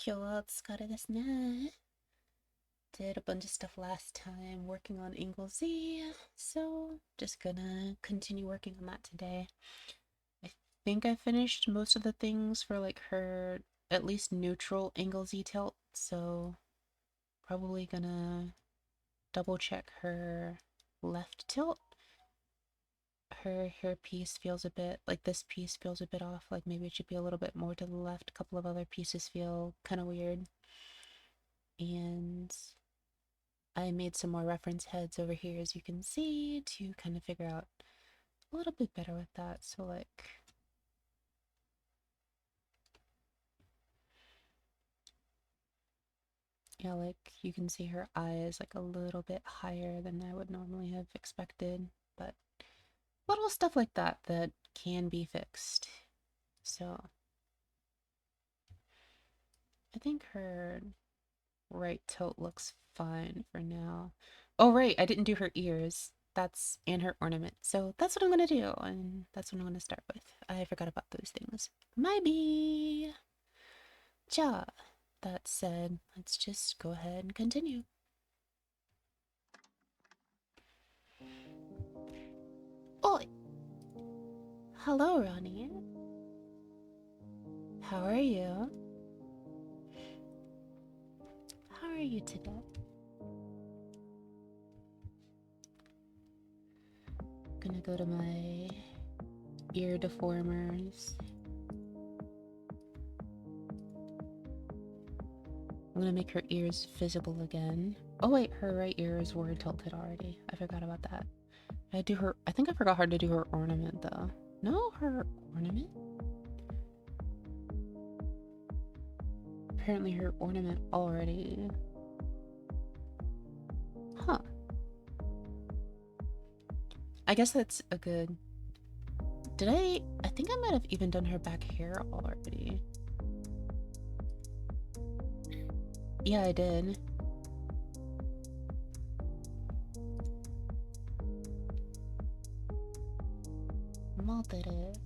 今日はお疲れですね. Did a bunch of stuff last time working on Angle Z, so just gonna continue working on that today. I think I finished most of the things for like her at least neutral Angle Z tilt, so probably gonna double check her left tilt. Her hair piece feels a bit like this piece feels a bit off, like maybe it should be a little bit more to the left. A couple of other pieces feel kind of weird. And I made some more reference heads over here, as you can see, to kind of figure out a little bit better with that. So like, yeah, like you can see her eye is like a little bit higher than I would normally have expected, but little stuff like that that can be fixed. So I think her right tilt looks fine for now. Oh right, I didn't do her ears. That's and her ornament. So that's what I'm gonna do, and that's what I'm gonna start with. I forgot about those things. Maybe. Ja. That said, let's just go ahead and continue. Oh, hello, Ronnie. How are you? How are you today? Gonna go to my ear deformers. I'm gonna make her ears visible again. Oh wait, her right ears were tilted already. I forgot about that. I think I forgot how to do her ornament though. No, her ornament? Apparently her ornament already. Huh. I guess that's a good... I think I might have even done her back hair already. Yeah, I did. Multitive.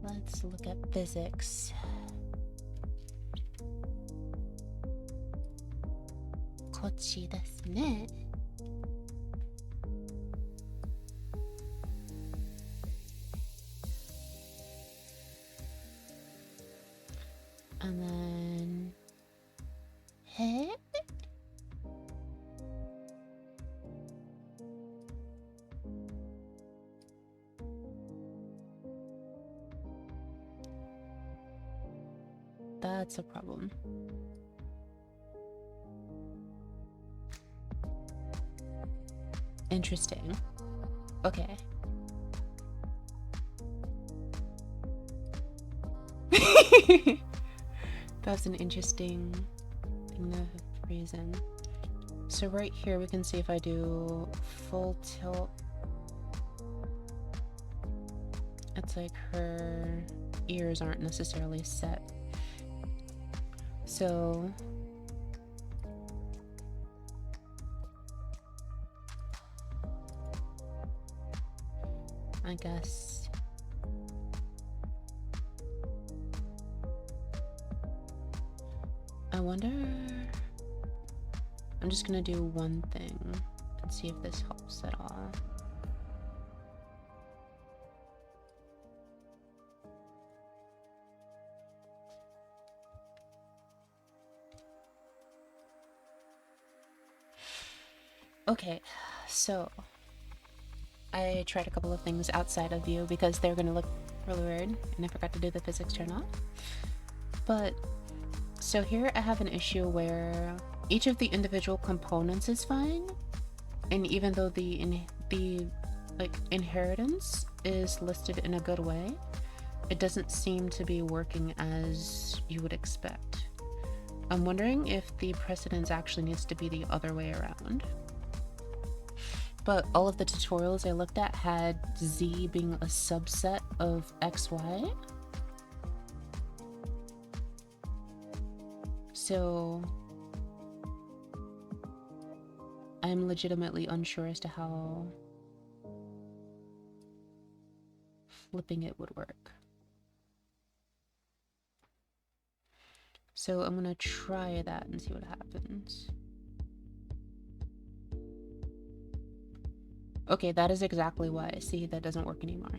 Let's look at physics. Kochi desu ne. And then head. That's a problem. Interesting. Okay. That's an interesting thing to reason. So right here we can see if I do full tilt, it's like her ears aren't necessarily set. So I guess I wonder, I'm just gonna do one thing and see if this helps at all. Okay, so I tried a couple of things outside of view because they're gonna look really weird, and I forgot to do the physics turn off. But so here I have an issue where each of the individual components is fine, and even though the like inheritance is listed in a good way, it doesn't seem to be working as you would expect. I'm wondering if the precedence actually needs to be the other way around. But all of the tutorials I looked at had Z being a subset of XY. So I'm legitimately unsure as to how flipping it would work. So I'm gonna try that and see what happens. Okay, that is exactly why. See, that doesn't work anymore.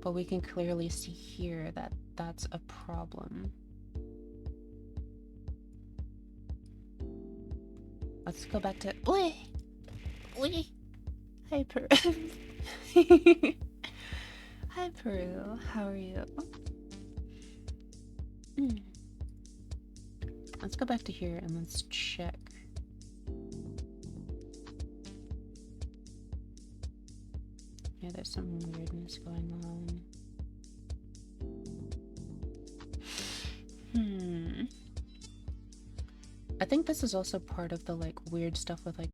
But we can clearly see here that that's a problem. Let's go back to... Oi! Oi! Hi, Peru. Hi, Peru. How are you? Let's go back to here and let's check. Yeah, there's some weirdness going on. I think this is also part of the like weird stuff with like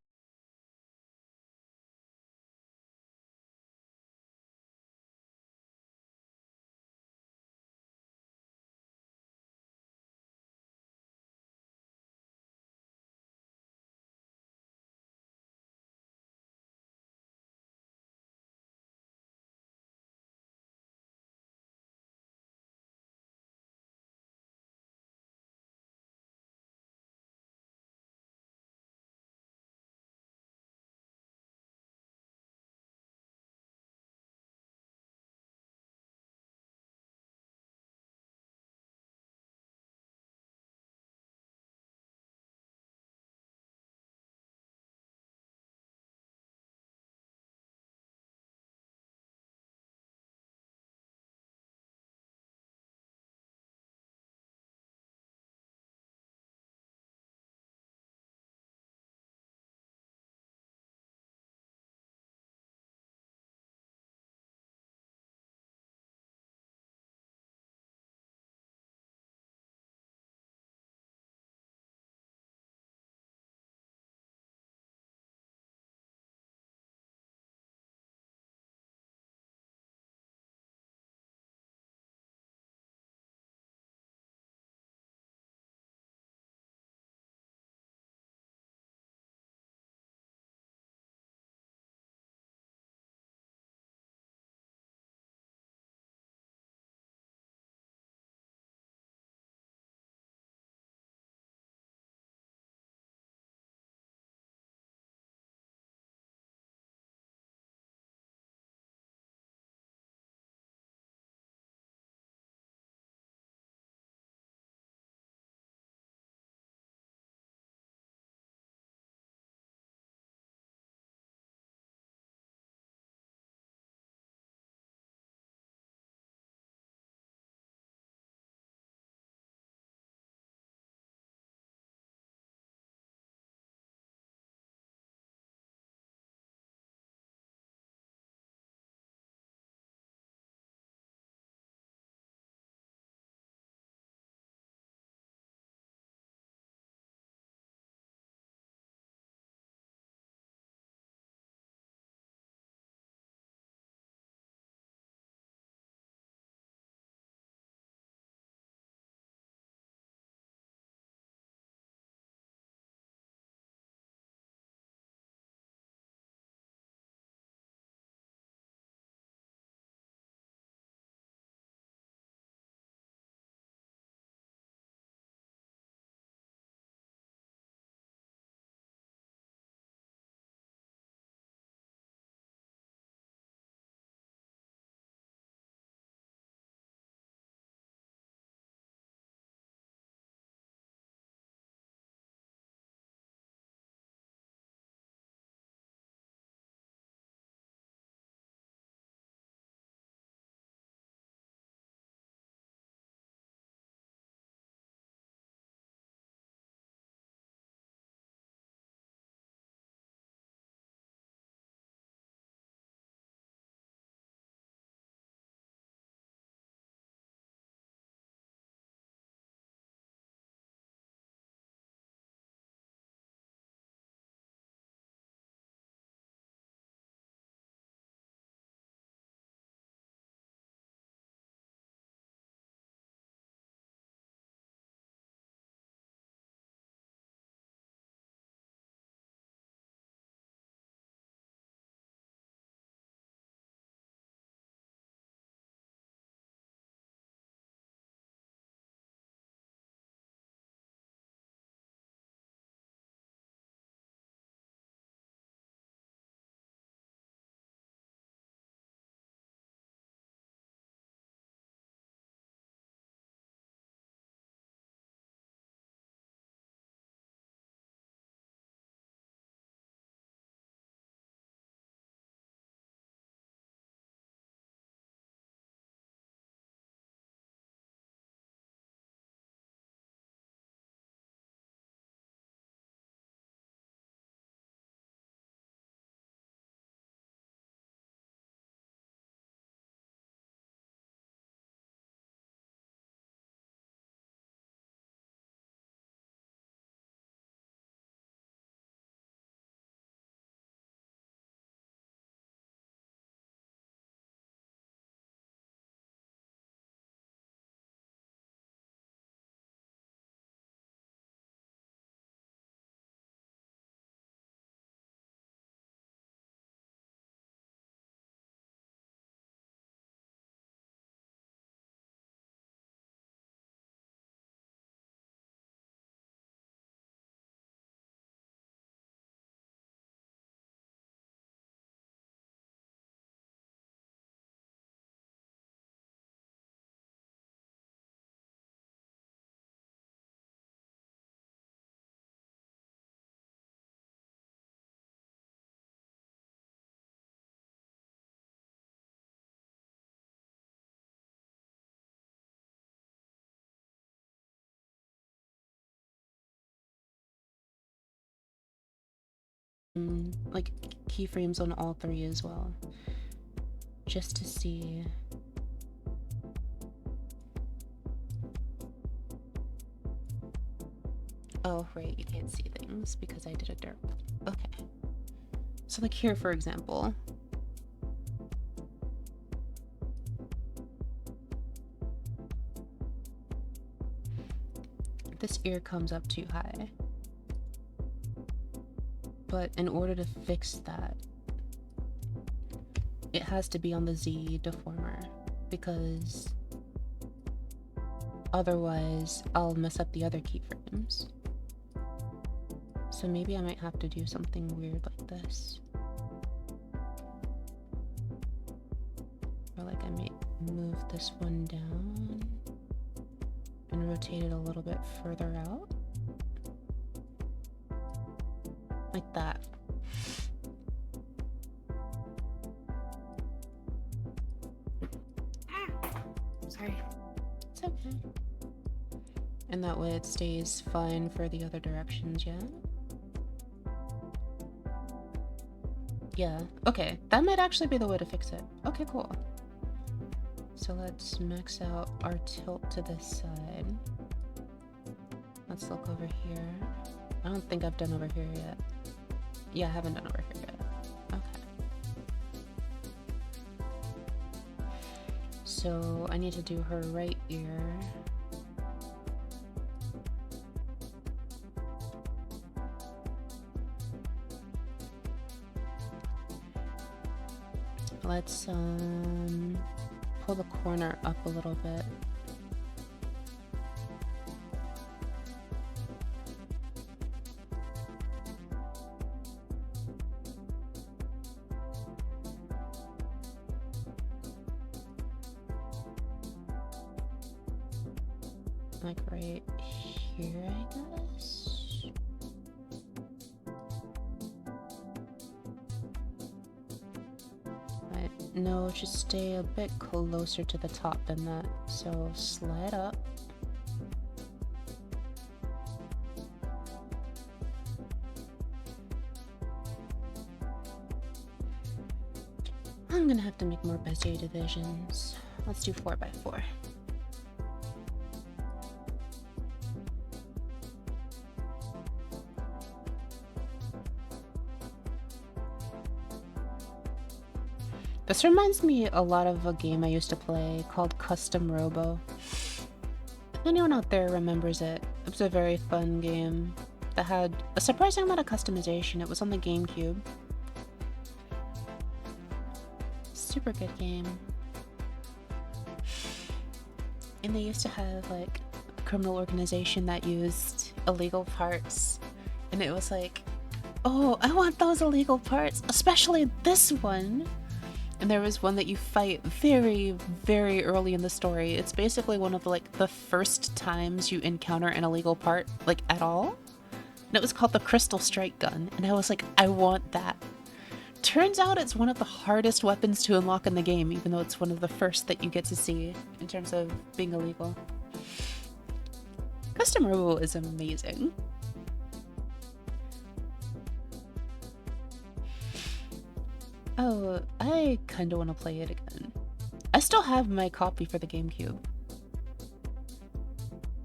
like keyframes on all three as well, just to see. Oh, right, you can't see things because I did a derp. Okay. So like here, for example. This ear comes up too high. But in order to fix that, it has to be on the Z deformer, because otherwise I'll mess up the other keyframes. So maybe I might have to do something weird like this. Or like I might move this one down and rotate it a little bit further out. Like that. Sorry. It's okay. And that way it stays fine for the other directions, yeah? Yeah, okay. That might actually be the way to fix it. Okay, cool. So let's max out our tilt to this side. Let's look over here. I don't think I've done over here yet. Yeah, I haven't done over here yet. Okay. So I need to do her right ear. Let's pull the corner up a little bit. Like right here, I guess. No, just stay a bit closer to the top than that. So slide up. I'm gonna have to make more Bezier divisions. Let's do 4x4. This reminds me a lot of a game I used to play called Custom Robo. If anyone out there remembers it, it was a very fun game that had a surprising amount of customization. It was on the GameCube. Super good game. And they used to have like a criminal organization that used illegal parts. And it was like, oh, I want those illegal parts, especially this one. And there was one that you fight very, very early in the story. It's basically one of the first times you encounter an illegal part, like at all. And it was called the Crystal Strike Gun. And I was like, I want that. Turns out it's one of the hardest weapons to unlock in the game, even though it's one of the first that you get to see in terms of being illegal. Custom Robo is amazing. Oh, I kinda wanna play it again. I still have my copy for the GameCube.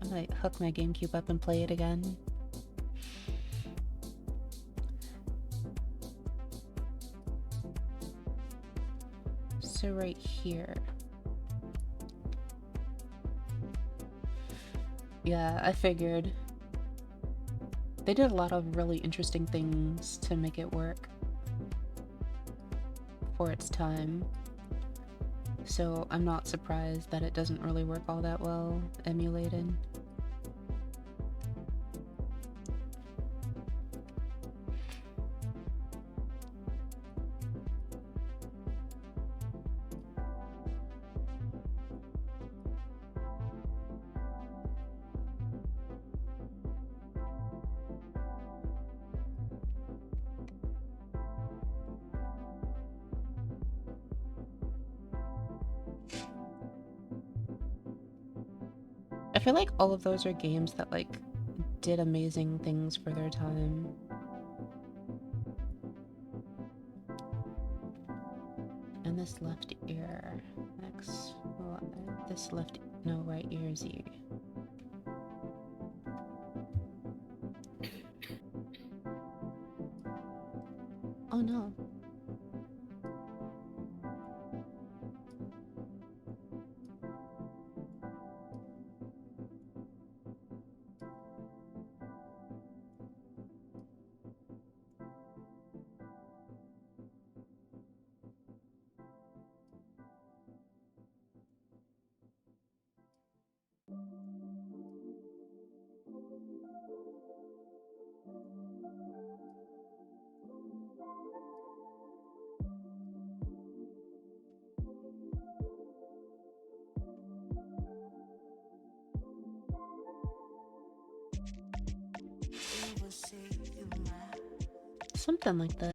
I might hook my GameCube up and play it again. So right here. Yeah, I figured. They did a lot of really interesting things to make it work for its time. So I'm not surprised that it doesn't really work all that well emulated. I feel like all of those are games that like did amazing things for their time. And this left ear. X, Y. This left, no, right ear Z. Oh no. Something like that.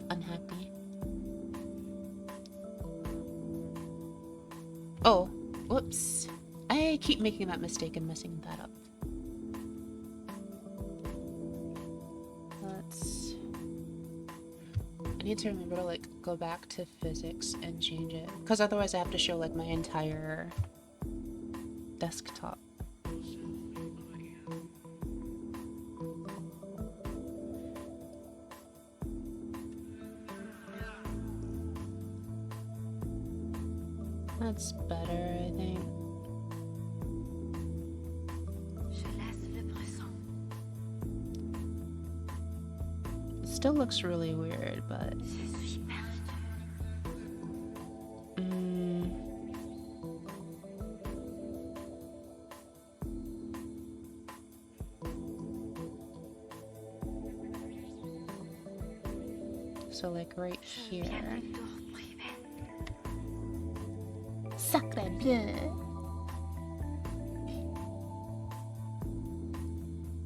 Unhappy. Oh, whoops. I keep making that mistake and messing that up. I need to remember to like go back to physics and change it, because otherwise I have to show like my entire desktop. That's better, I think. It still looks really weird, but... So like right here. Sacre bleu.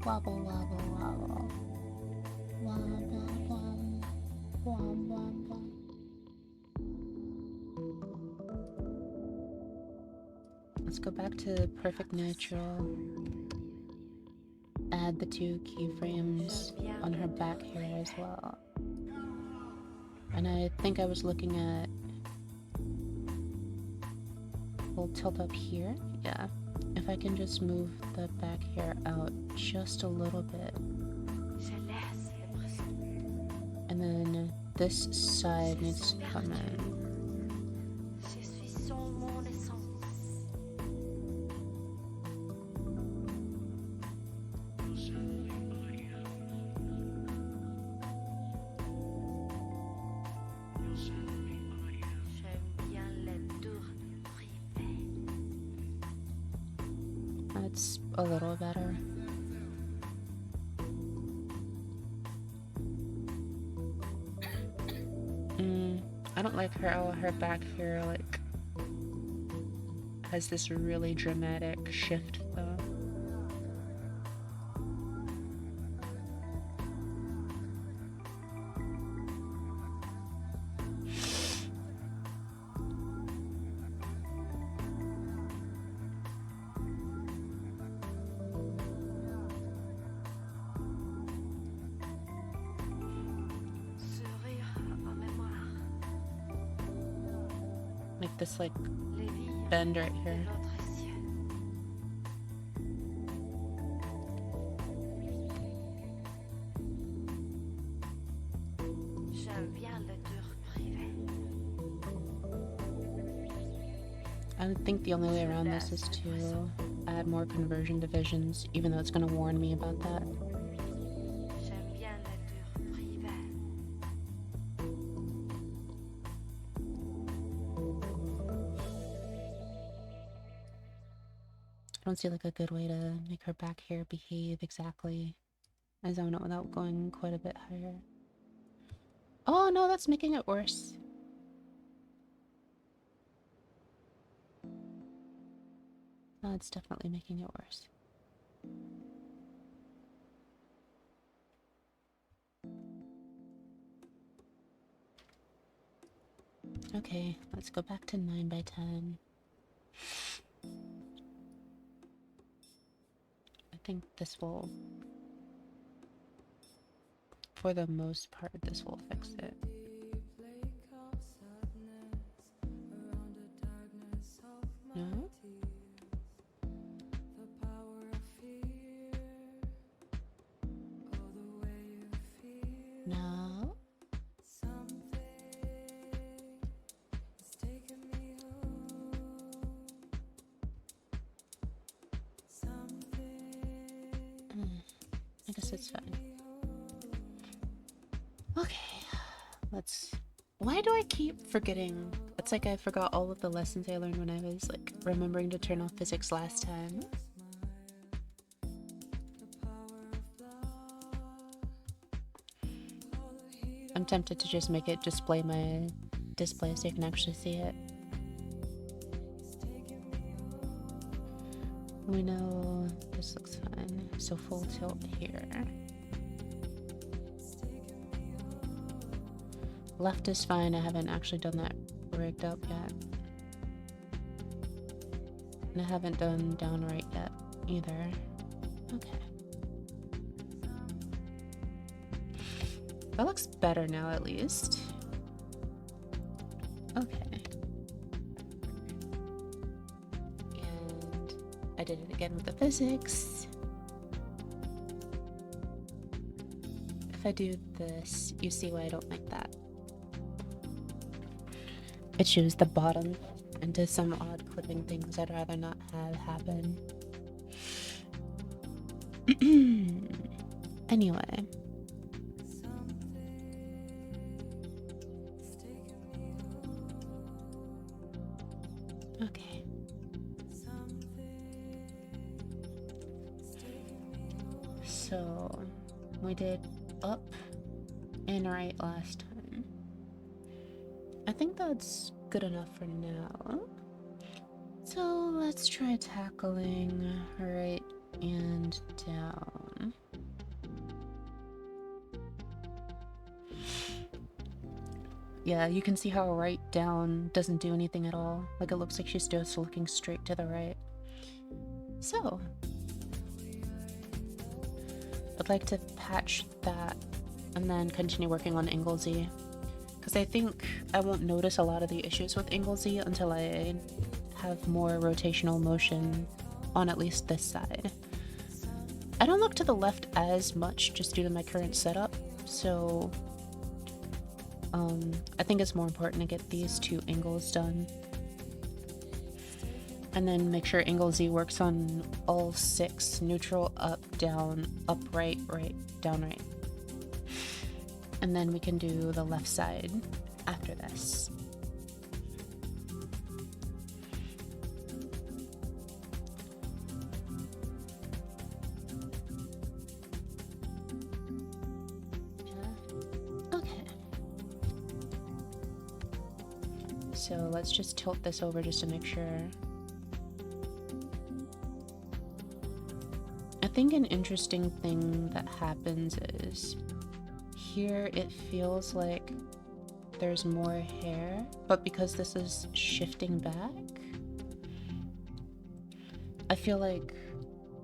Wobble, wobble, wobble. Wobble, wobble. Wobble, wobble. Let's go back to perfect neutral. Add the 2 keyframes on her back here as well. And I think I was looking at... We'll tilt up here. Yeah. If I can just move the back hair out just a little bit. And then this side needs to come in. That's a little better. I don't like how her back hair like has this really dramatic shift though. Like this like bend right here. I think the only way around this is to add more conversion divisions, even though it's going to warn me about that. I don't see like a good way to make her back hair behave exactly as I want it without going quite a bit higher. Oh no, that's making it worse. No, it's definitely making it worse. Okay, let's go back to 9 by 10. I think this will, for the most part, this will fix it. No? No? I guess it's fine. Okay, let's... Why do I keep forgetting? It's like I forgot all of the lessons I learned when I was like remembering to turn off physics last time. I'm tempted to just make it display my display so you can actually see it. We know this looks fine, so full tilt here. Left is fine, I haven't actually done that rigged up yet. And I haven't done down right yet either. Okay. That looks better now at least. Okay. And I did it again with the physics. If I do this, you see why I don't like that. It shows the bottom and does some odd clipping things I'd rather not have happen. Anyway. Okay. So, we did up and right last time. I think that's good enough for now. So let's try tackling right and down. Yeah, you can see how right down doesn't do anything at all. Like, it looks like she's just looking straight to the right. So, I'd like to patch that and then continue working on angle Z. Because I think I won't notice a lot of the issues with angle Z until I have more rotational motion on at least this side. I don't look to the left as much just due to my current setup, so I think it's more important to get these two angles done. And then make sure angle Z works on all 6, neutral, up, down, right, down, right. And then we can do the left side after this. So let's just tilt this over just to make sure. I think an interesting thing that happens is here it feels like there's more hair, but because this is shifting back, I feel like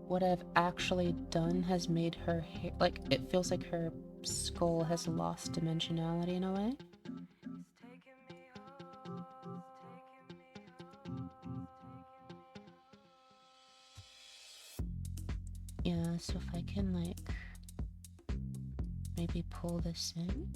what I've actually done has made her hair, like, it feels like her skull has lost dimensionality in a way. Yeah, so if I can, like, maybe pull this in.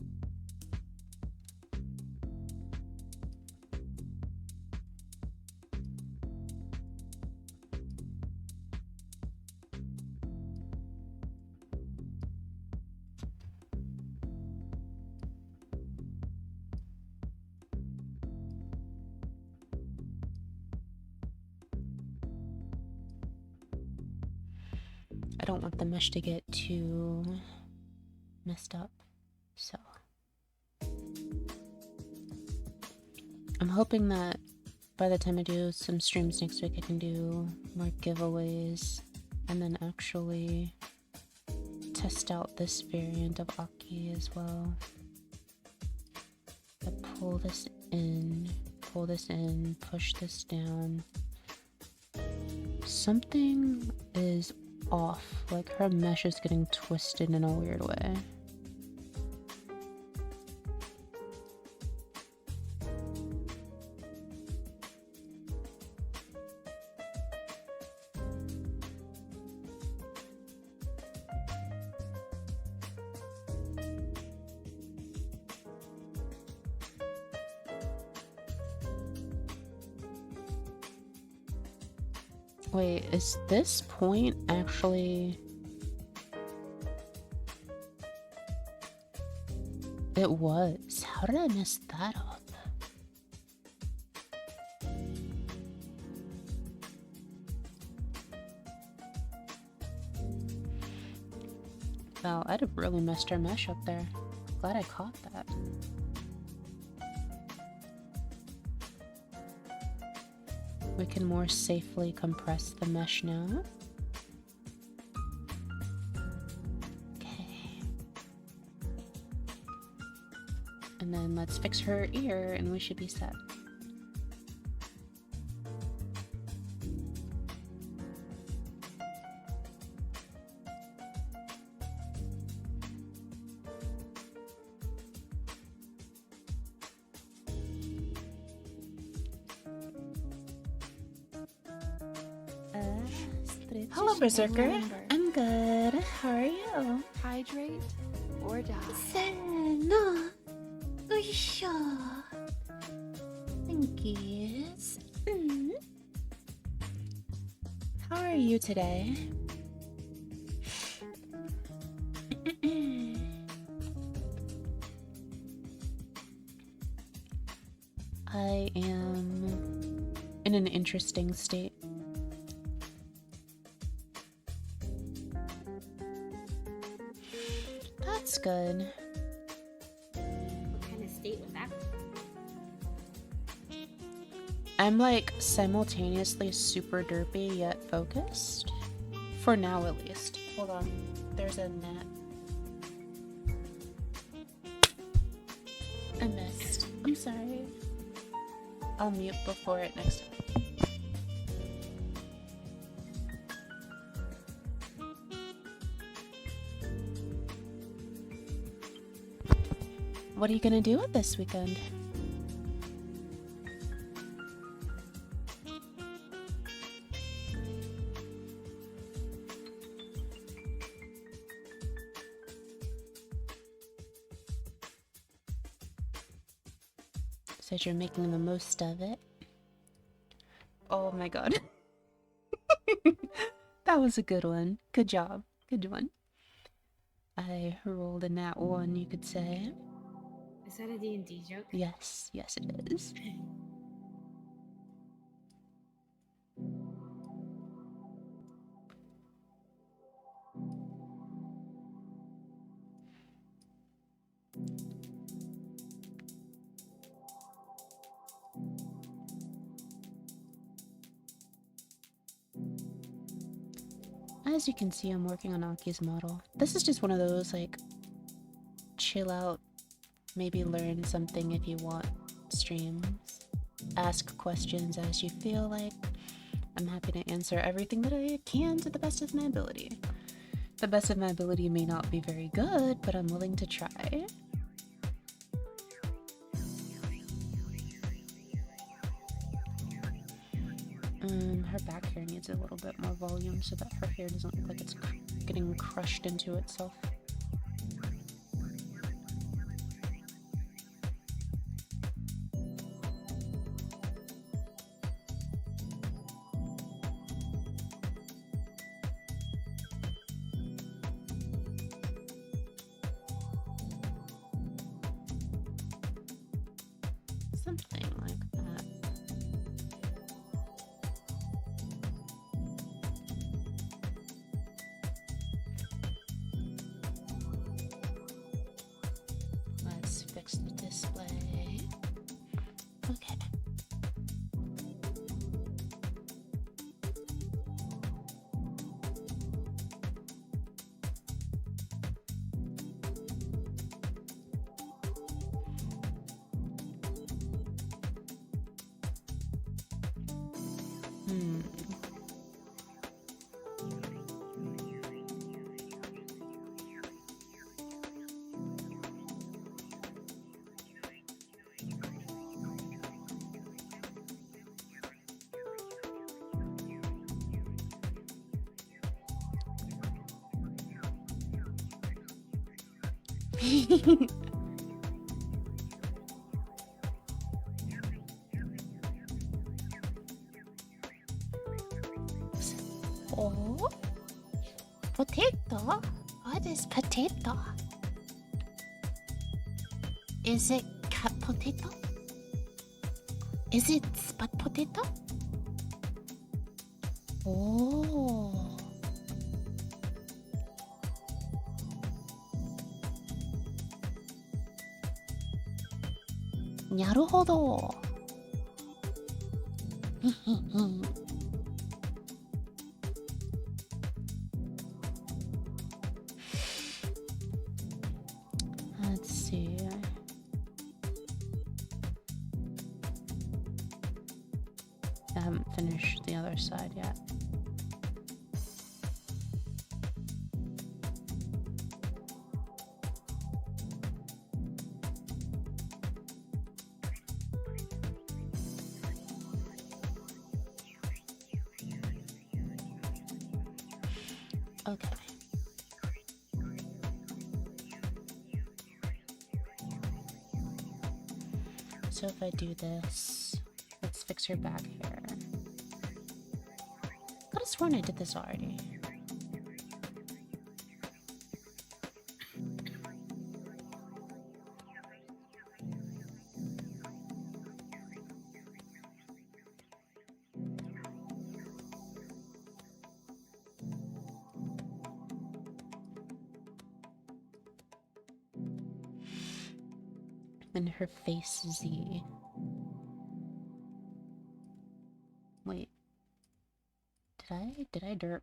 I don't want the mesh to get too messed up, so I'm hoping that by the time I do some streams next week I can do more giveaways and then actually test out this variant of Aki as well. I pull this in, push this down. Something is off, like her mesh is getting twisted in a weird way. Wait, is this point actually... It was. How did I mess that up? Wow, I'd have really messed her mesh up there. Glad I caught that. We can more safely compress the mesh now. Okay. And then let's fix her ear and we should be set. Hello, Berserker. I'm good. How are you? Hydrate or die. Senna. Uisha. Thank you. How are you today? I am in an interesting state. That's good. What kind of state was that? I'm like simultaneously super derpy yet focused. For now at least. Hold on. There's a net. I missed. I'm sorry. I'll mute before it next time. What are you gonna do with this weekend? Said you're making the most of it. Oh my god. That was a good one. Good job. Good one. I rolled a nat 1, you could say. Is that a D&D joke? Yes, yes it is. As you can see, I'm working on Aki's model. This is just one of those, like, chill out, maybe learn something if you want streams. Ask questions as you feel like. I'm happy to answer everything that I can to the best of my ability. The best of my ability may not be very good, but I'm willing to try. Her back hair needs a little bit more volume so that her hair doesn't look like it's getting crushed into itself. Something like that. Let's fix the display. Okay. Oh, potato? What is potato? Is it cat potato? Is it spot potato? Oh. Naruhodo. Let's see. I haven't finished the other side yet. Okay. So if I do this, let's fix her back hair. I could have sworn I did this already. And her face Z. Wait. Did I derp?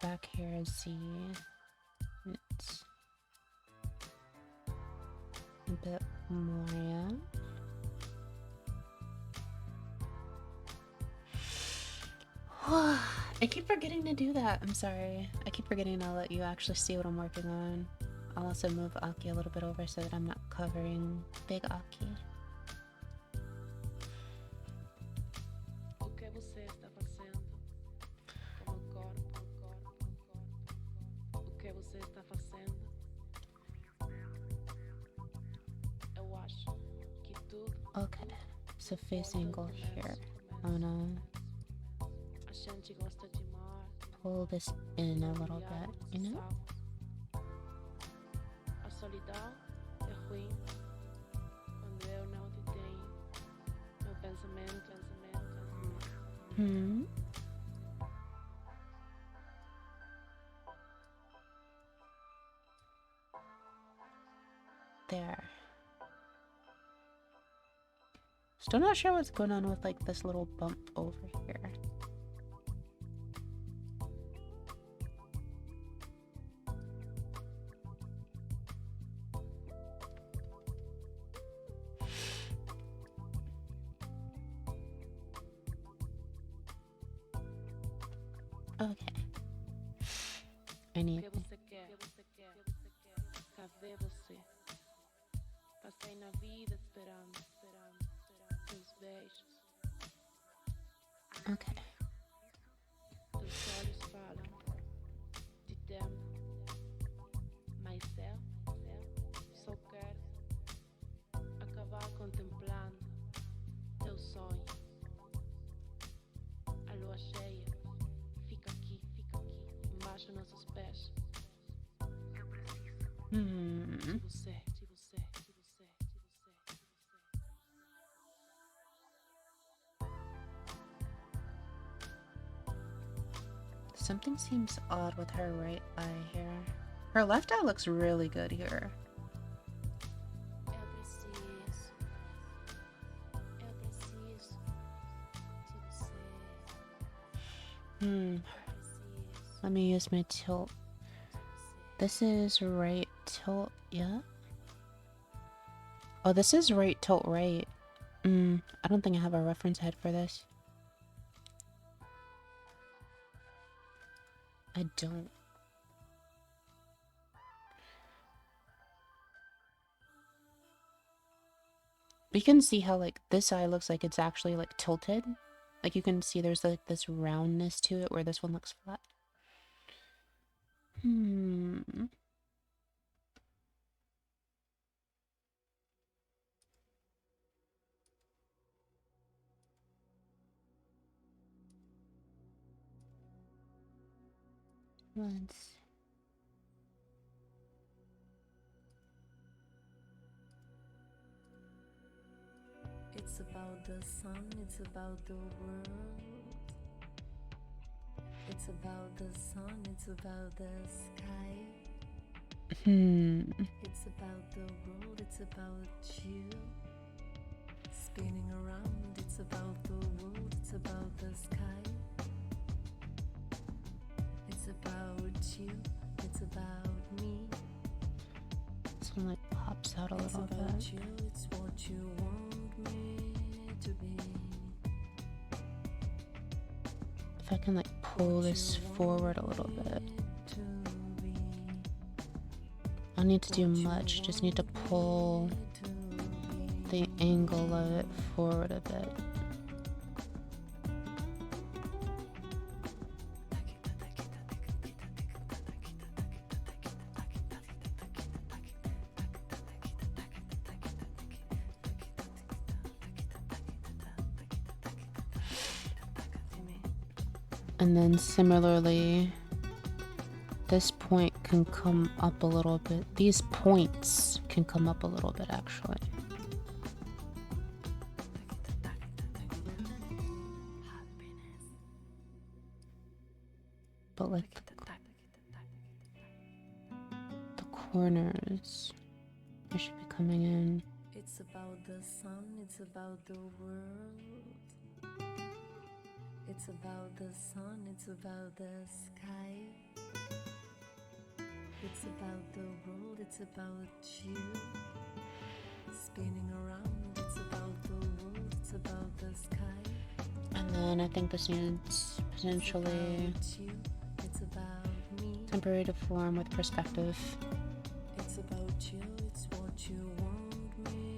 Back here is it's a bit more, yeah. I keep forgetting to do that. I'm sorry. I keep forgetting to let you actually see what I'm working on. I'll also move Aki a little bit over so that I'm not covering big Aki. O que você está fazendo com o corpo? O que você está fazendo? Eu acho que tudo. Okay, so face angle here. I'm gonna A gente gosta de mar. pull this in a little bit, you know? A solidão é ruim quando eu não te tenho. Meu pensamento. Hmm. There. Still not sure what's going on with like this little bump over here. Okay. I need. O que você quer? Cadê você? Passei na vida esperando seus beijos. Okay. Teus olhos falam de tempo, mas eu só quero acabar contemplando teu sonho. A lua cheia fica aqui, embaixo nossos pés. Eu preciso de você. Something seems odd with her right eye here. Her left eye looks really good here. Eu preciso de você. Let me use my tilt. This is right tilt, yeah? Oh, this is right tilt right. I don't think I have a reference head for this. I don't. You can see how like this eye looks like it's actually like tilted. Like you can see there's like this roundness to it where this one looks flat. Once. It's about the sun, it's about the world. It's about the sun, it's about the sky. It's about the world, it's about you. Spinning around, it's about the world, it's about the sky. It's about you, it's about me. This one like pops out a little bit. It's about you, it's what you want me to be. If I can like pull this forward a little bit. I don't need to do much, just need to pull the angle of it forward a bit. And then similarly, this point can come up a little bit. These points can come up a little bit actually. but like the corners, I should be coming in. It's about the sun, it's about the world. It's about the sun, it's about the sky. It's about the world, it's about you. Spinning around, it's about the world, it's about the sky. And then I think this needs potentially It's you, it's about me. temporary to form with perspective. It's about you, it's what you want me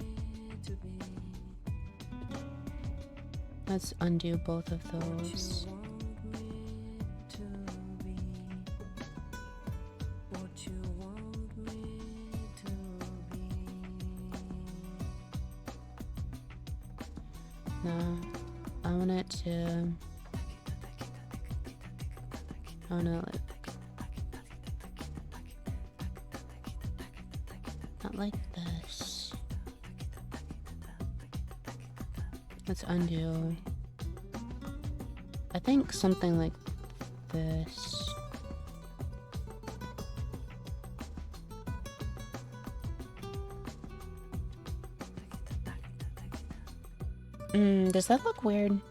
to be. Let's undo both of What those. you want me to be. What you want me to be. No, I want it to. I want to like. Not like this. Let's undo. I think something like this. Does that look weird? Which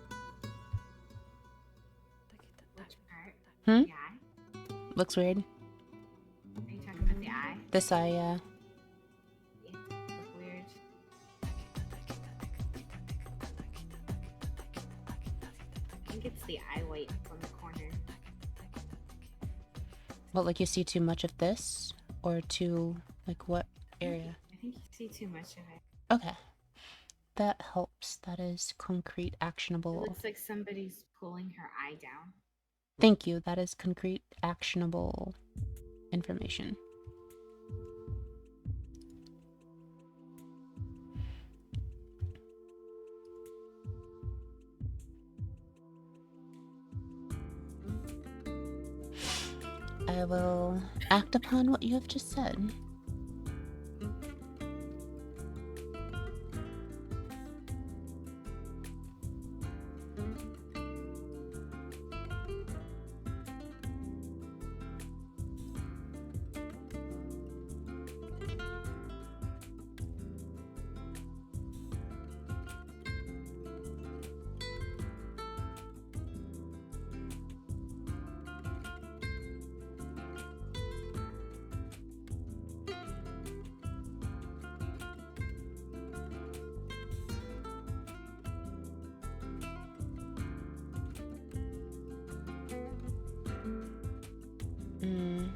part? Hmm? The eye? Looks weird. Are you talking about the eye? This eye, yeah. It look weird. I think it's the eye white on the corner. What, like you see too much of this? Or too, like what area? I think you see too much of it. Okay. That helps. That is concrete, It actionable. looks like somebody's pulling her eye down. Thank you. That is concrete, actionable information. I will act upon what you have just said. Mm.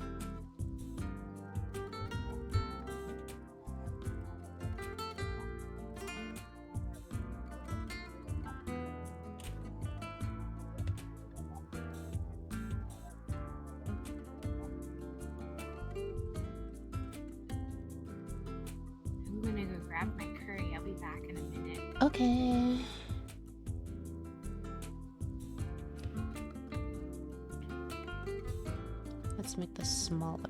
I'm gonna go grab my curry. I'll be back in a minute. Okay. Let's make this smaller.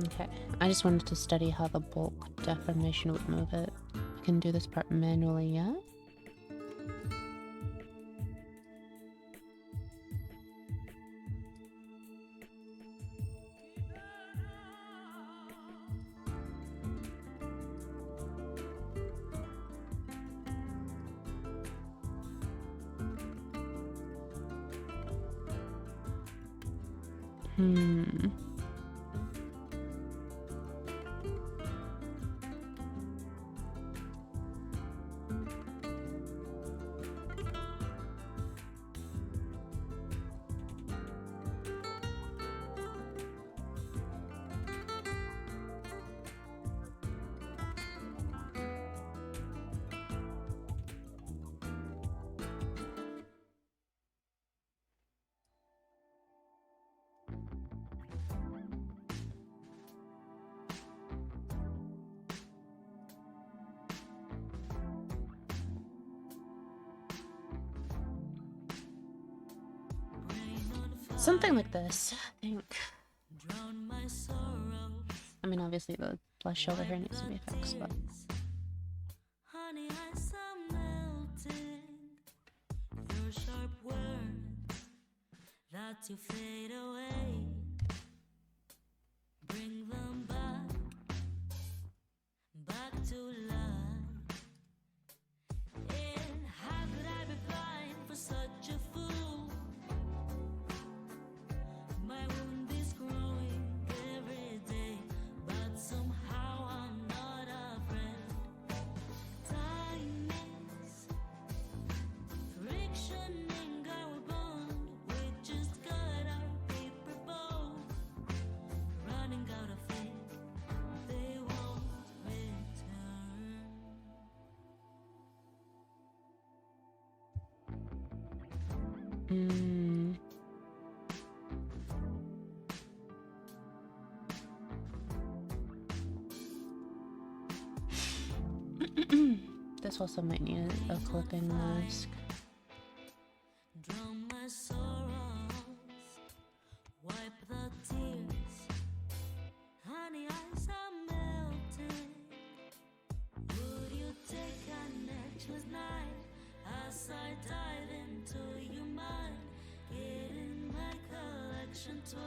Okay, I just wanted to study how the bulk deformation would move it. I can do this part manually, yeah? Hmm. Something like this, I think. I mean, obviously the blush over here needs to be fixed, but... Honey, eyes are melting. Your sharp words that you fade away. Bring them back to life. And how could I be blind for such a fool? My wound is growing every day, but somehow I'm not afraid. Time is frictioning our bond. We just got our paper bow, running out of ink. They won't return. This also might need a clipping mask. Drown my sorrows, wipe the tears. Honey, eyes are melting. Would you take an edgeless knife as I dive into your mind? Get in my collection twice.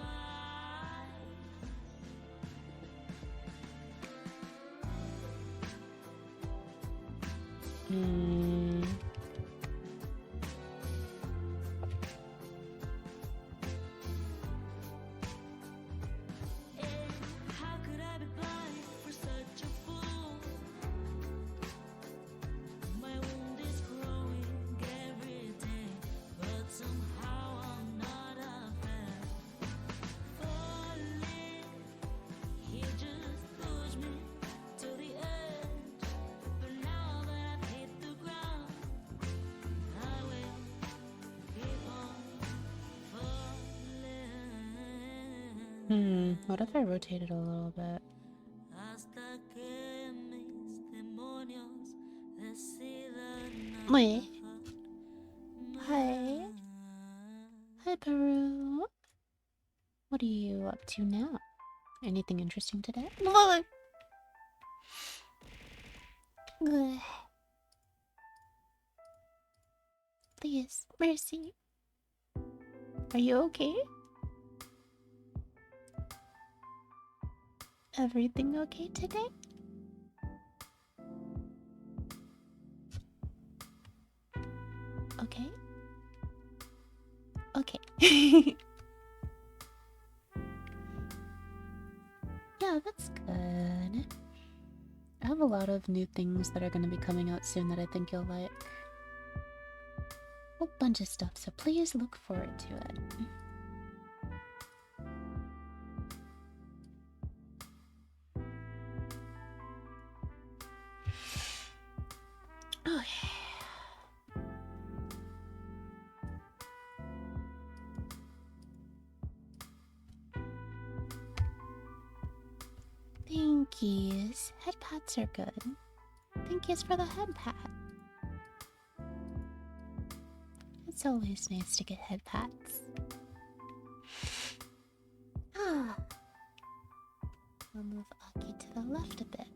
How could I be blind for such a fool? My wound is growing every day, but somehow I'm not afraid. Falling, he just pushed me to the edge. But now that I've hit the ground, I will keep on falling. What if I rotate it a little bit? Hasta que mis demonios decidan Wait. Hi. Hi, Peru. What are you up to now? Anything interesting today? Ugh. Please, mercy. Are you okay? Everything okay today? Okay. Okay. Yeah, that's good. I have a lot of new things that are going to be coming out soon that I think you'll like. A whole bunch of stuff, so please look forward to it. Okay. Thank yous. Head pats are good. Thank yous for the head pat. It's always nice to get head pats. Ah. We'll move Aki to the left a bit.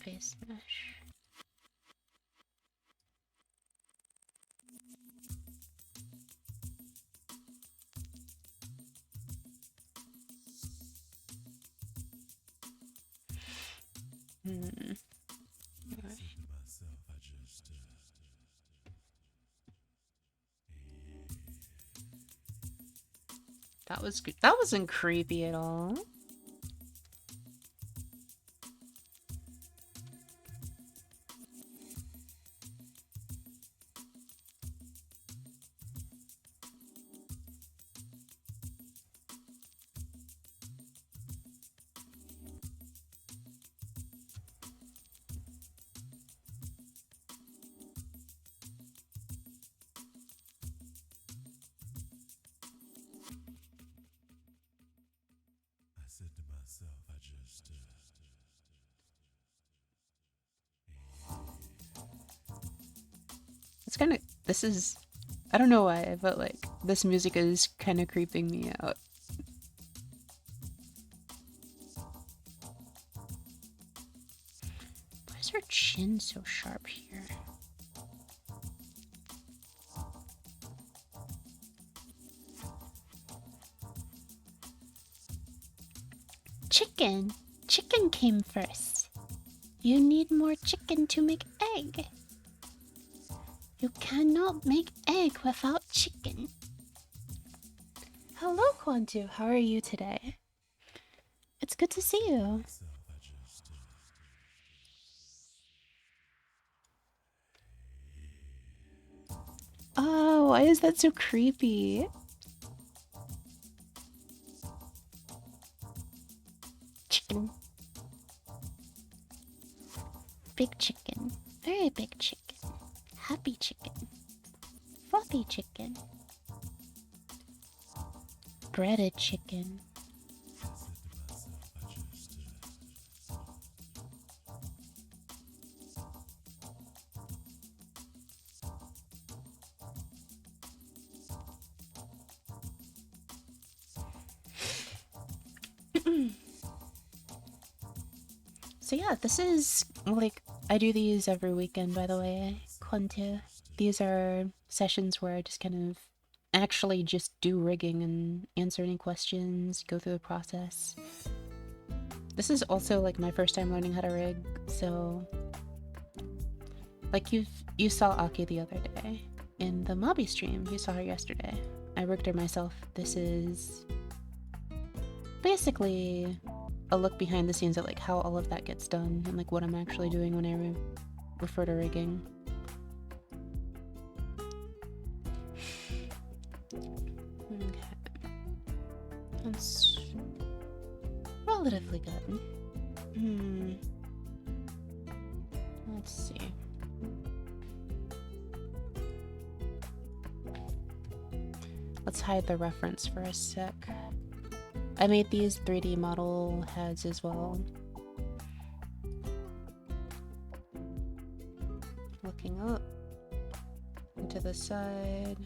Face mesh. Hmm. That was good. That wasn't creepy at all. It's kind of, this is, I don't know why, but like, this music is kind of creeping me out. Why is her chin so sharp here? Chicken! Chicken came first. You need more chicken to make egg. You cannot make egg without chicken. Hello, Quantu. How are you today? It's good to see you. Oh, why is that so creepy? Chicken. Big chicken. Very big chicken. Happy chicken. Fluffy chicken. Breaded chicken. So yeah, this is like, I do these every weekend, by the way, Quantu. These are sessions where I just kind of actually just do rigging and answer any questions, go through the process. This is also like my first time learning how to rig, so like you saw Aki the other day in the Mobby stream. You saw her yesterday. I rigged her myself. This is basically a look behind the scenes at like how all of that gets done and like what I'm actually doing when I refer to rigging. Okay. That's relatively good. Let's see. Let's hide the reference for a sec. I made these 3D model heads as well. Looking up, and to the side,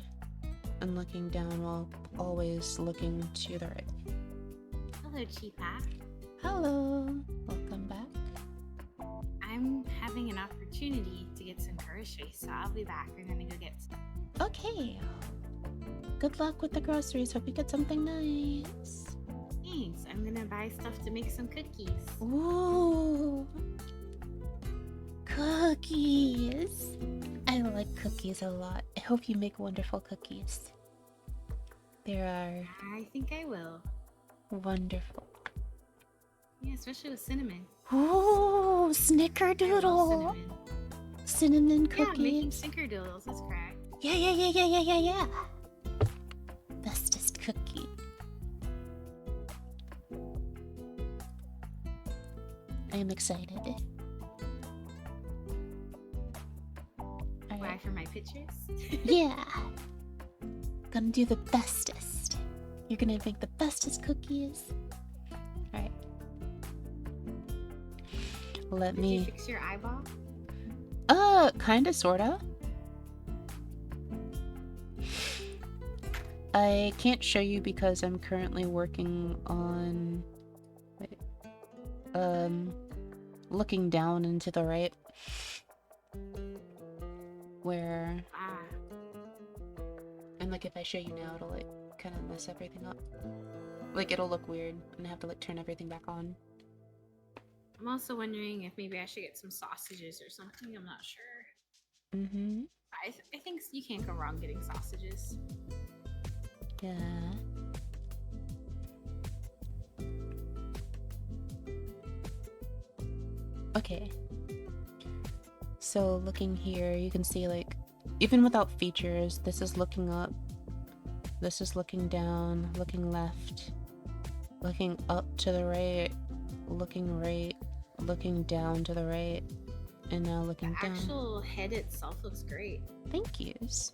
and looking down while always looking to the right. Hello, Chifa. Hello, welcome back. I'm having an opportunity to get some groceries, so I'll be back. We're gonna go get some. Okay. Good luck with the groceries. Hope you get something nice. Thanks. I'm gonna buy stuff to make some cookies. Ooh. Cookies. I like cookies a lot. I hope you make wonderful cookies. There are I think I will. wonderful. Yeah, especially with cinnamon. Ooh, I love snickerdoodle. cinnamon. Cinnamon Yeah, making cookies. snickerdoodles. That's correct. Yeah. Bestest cookie. I am excited. Why, Alright. for my pictures? Yeah. Gonna do the bestest. You're gonna make the bestest cookies. Alright. Let Did you me. fix your eyeball? Kinda, sorta. I can't show you because I'm currently working on. Wait. looking down and to the right. Where, Ah, and like if I show you now, it'll like kind of mess everything up. Like it'll look weird and I have to like turn everything back on. I'm also wondering if maybe I should get some sausages or something. I'm not sure. Mm-hmm. I think you can't go wrong getting sausages. Yeah. Okay. So looking here, you can see like, even without features, this is looking up, this is looking down, looking left, looking up to the right, looking down to the right, and now The looking down. actual head itself looks great. Thank yous.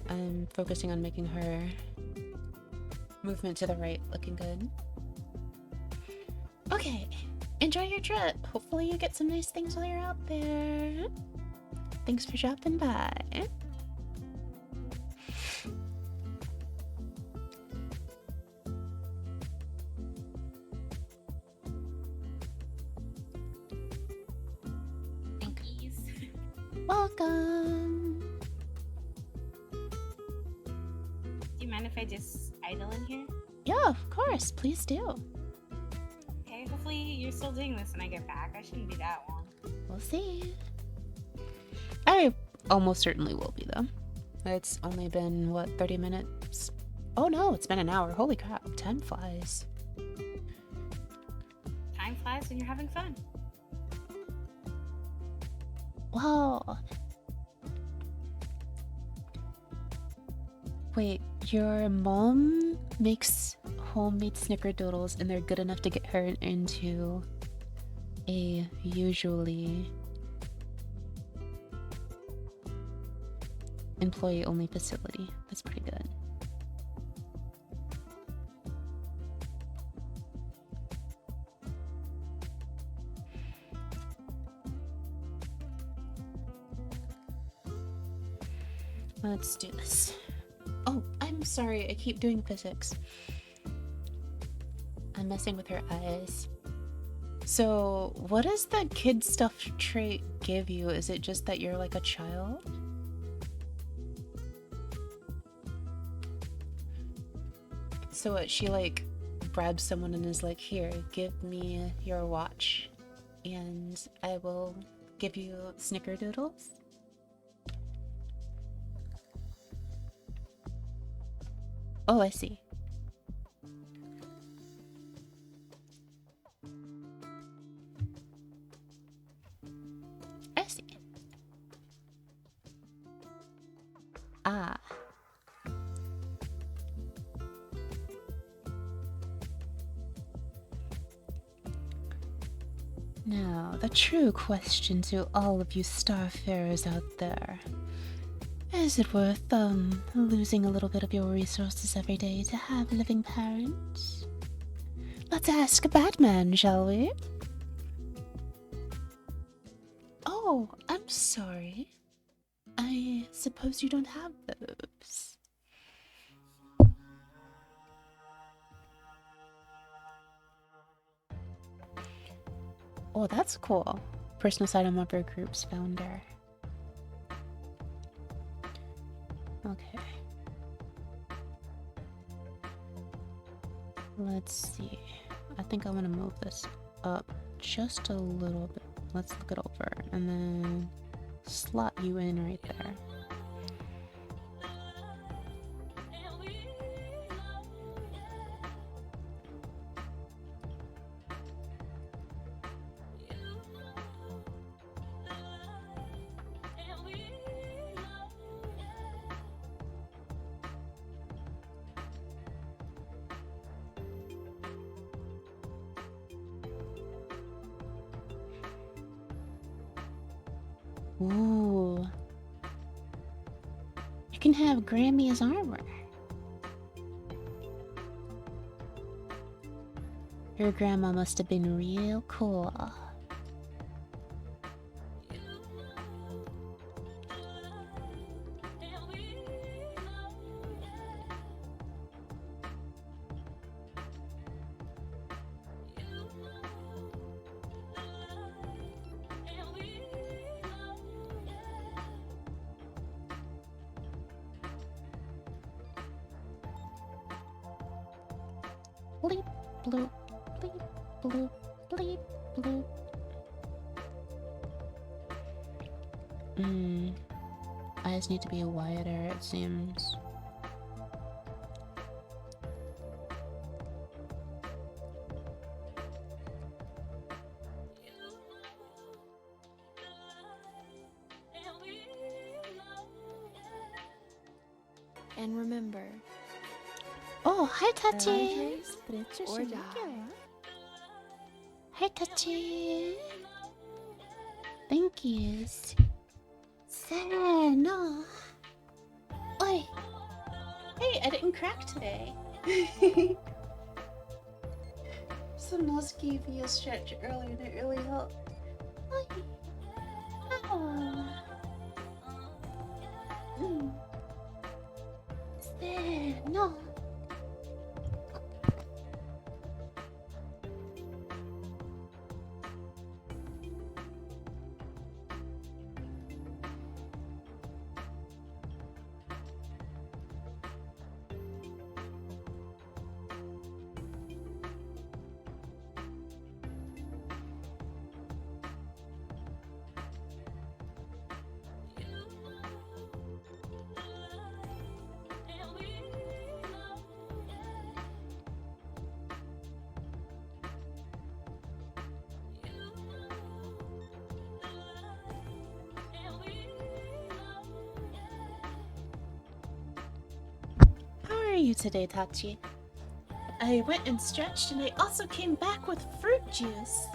I'm focusing on making her movement to the right looking good. Okay, enjoy your trip. Hopefully you get some nice things while you're out there. Thanks for dropping by. Thank you. Welcome. Do you mind if I just idle in here? Yeah, of course. Please do. Okay, hopefully you're still doing this when I get back. I shouldn't be that long. We'll see. I almost certainly will be, though. It's only been, what, 30 minutes? Oh no, it's been an hour. Holy crap. Time flies. Time flies when you're having fun. Wow. Wait, your mom makes homemade snickerdoodles and they're good enough to get her into a usually employee-only facility. That's pretty good. Let's do this. Oh, I'm sorry, I keep doing physics. I'm messing with her eyes. So, what does the kid stuff trait give you? Is it just that you're like a child? So what, she like grabs someone and is like, here, give me your watch and I will give you snickerdoodles? Oh, I see. I see. Ah. Now, the true question to all of you starfarers out there. Is it worth, losing a little bit of your resources every day to have living parents? Let's ask a Batman, shall we? Oh, I'm sorry. I suppose you don't have those. Oh, that's cool. Personal side on member groups founder. Okay. Let's see. I think I want to move this up just a little bit. Let's look it over and then slot you in right there. Ooh. You can have Grammy as armor. Your grandma must have been real cool. bloop, bleep, bloop, bleep, bloop. Eyes need to be wider, it seems. And remember, Oh, hi, Tachi. Andre, split or die. Hi, Tachi. Thank you. No. Oi. Hey, I didn't crack today. Some nose gave you a stretch earlier and it really helped. Oi. Oh. No. How are you today, Tachi? I went and stretched and I also came back with fruit juice.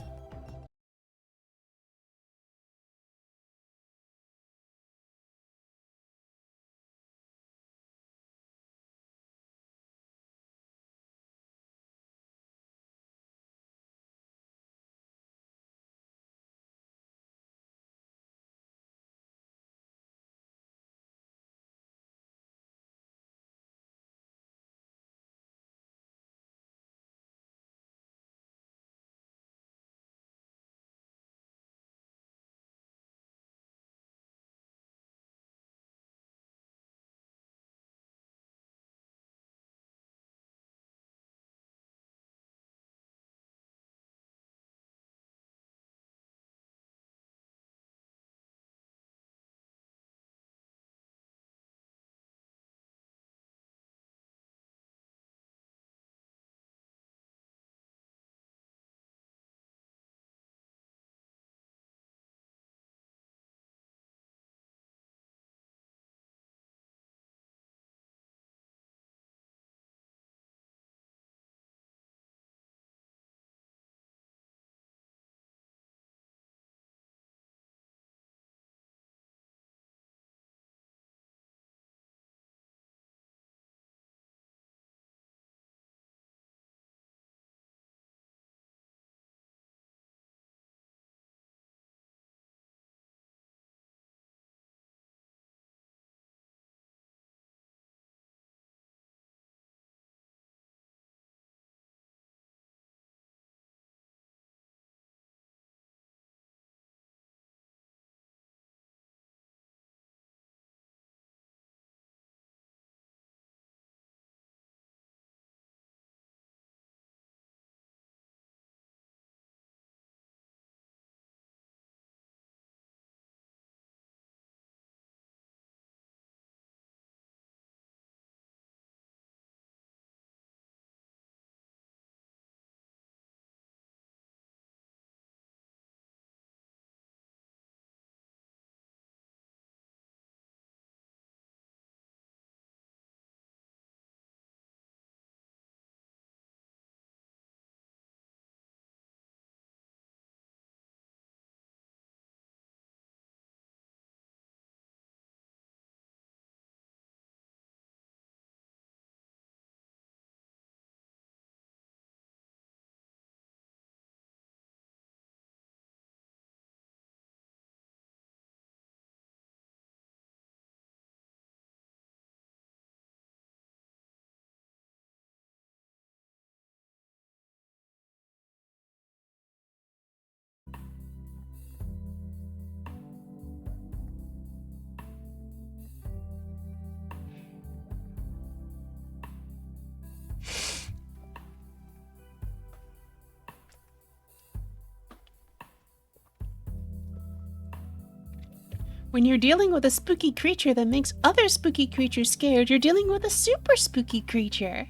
When you're dealing with a spooky creature that makes other spooky creatures scared, you're dealing with a super spooky creature.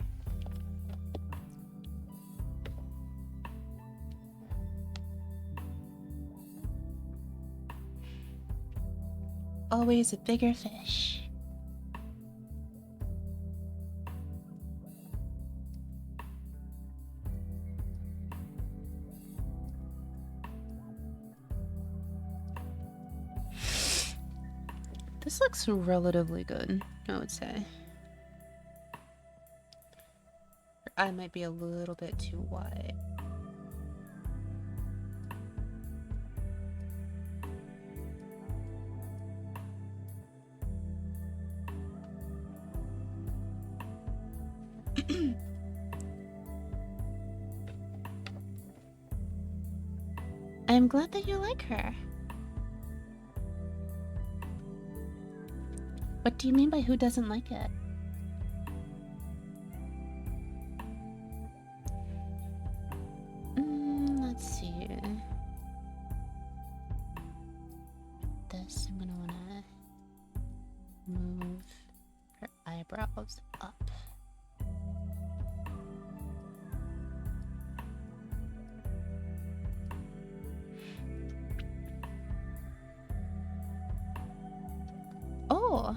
Always a bigger fish. This looks relatively good, I would say. Her eye might be a little bit too wide. I'm glad that you like her. What do you mean by who doesn't like it? Let's see. This, I'm gonna wanna move her eyebrows up. Oh,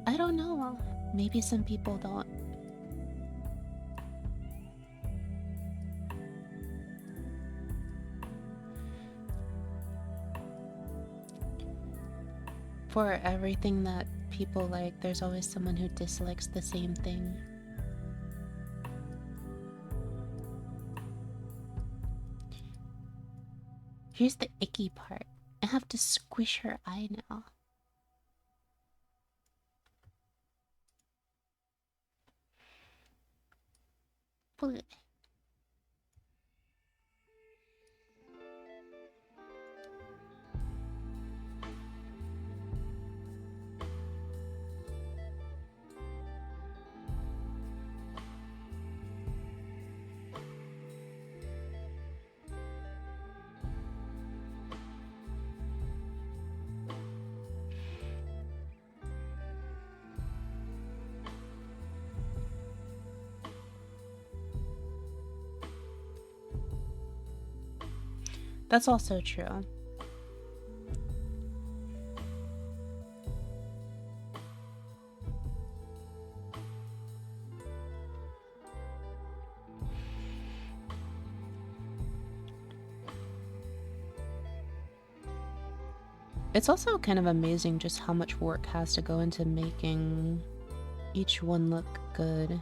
I don't know. Maybe some people don't. For everything that people like, there's always someone who dislikes the same thing. Here's the icky part. I have to squish her eye now. Bleh. That's also true. It's also kind of amazing just how much work has to go into making each one look good.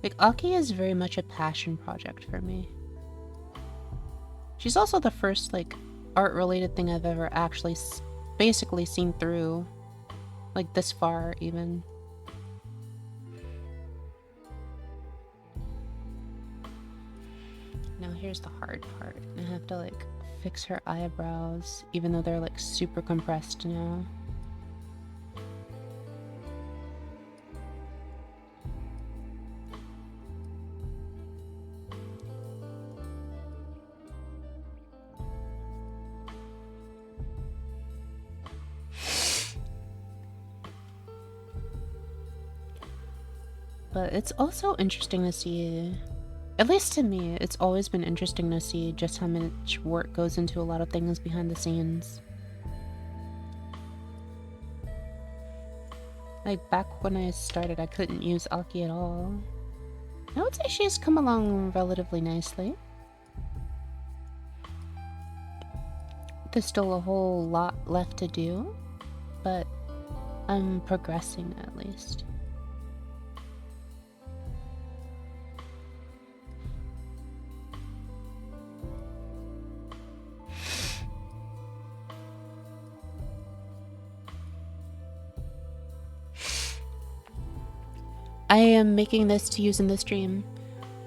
Like, Aki is very much a passion project for me. She's also the first, like, art-related thing I've ever actually basically seen through. Like, this far, even. Now here's the hard part. I have to, like, fix her eyebrows, even though they're, like, super compressed now. But it's also interesting to see, at least to me, it's always been interesting to see just how much work goes into a lot of things behind the scenes. Like, back when I started, I couldn't use Aki at all. I would say she's come along relatively nicely. There's still a whole lot left to do, but I'm progressing at least. I am making this to use in the stream.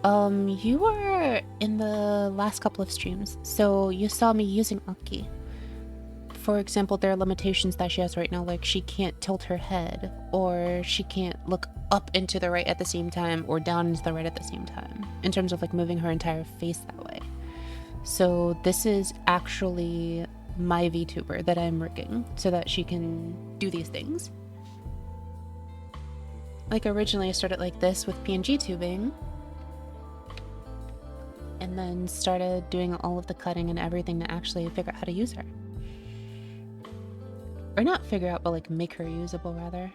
You were in the last couple of streams, so you saw me using Aki for example, there are limitations that she has right now, like she can't tilt her head, or she can't look up into the right at the same time, or down into the right at the same time, in terms of like moving her entire face that way. So this is actually my VTuber that I'm rigging so that she can do these things. Like originally I started like this with PNG tubing, and then started doing all of the cutting and everything to actually figure out how to use her. Or not figure out, but like make her usable rather.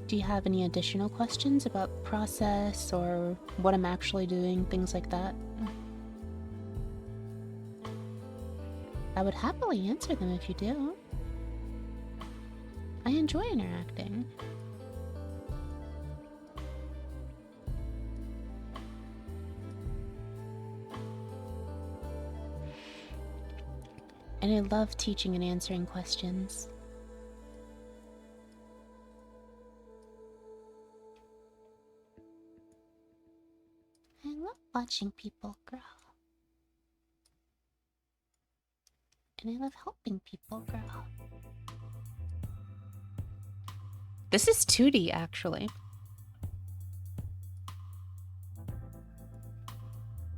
Do you have any additional questions about process or what I'm actually doing, things like that? I would happily answer them if you do. I enjoy interacting. And I love teaching and answering questions. I love watching people grow. And I love helping people grow. This is 2D actually.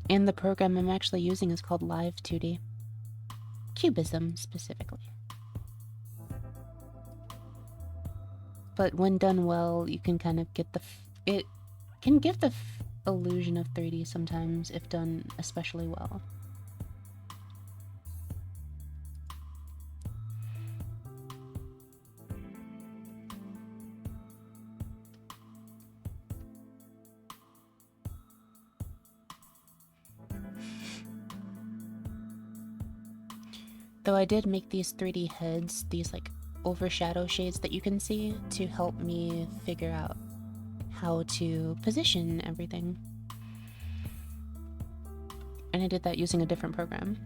And the program I'm actually using is called Live2D. Cubism specifically. But when done well, you can kind of get it can give the illusion of 3D sometimes if done especially well. Though I did make these 3D heads, these like overshadow shades that you can see to help me figure out how to position everything. And I did that using a different program.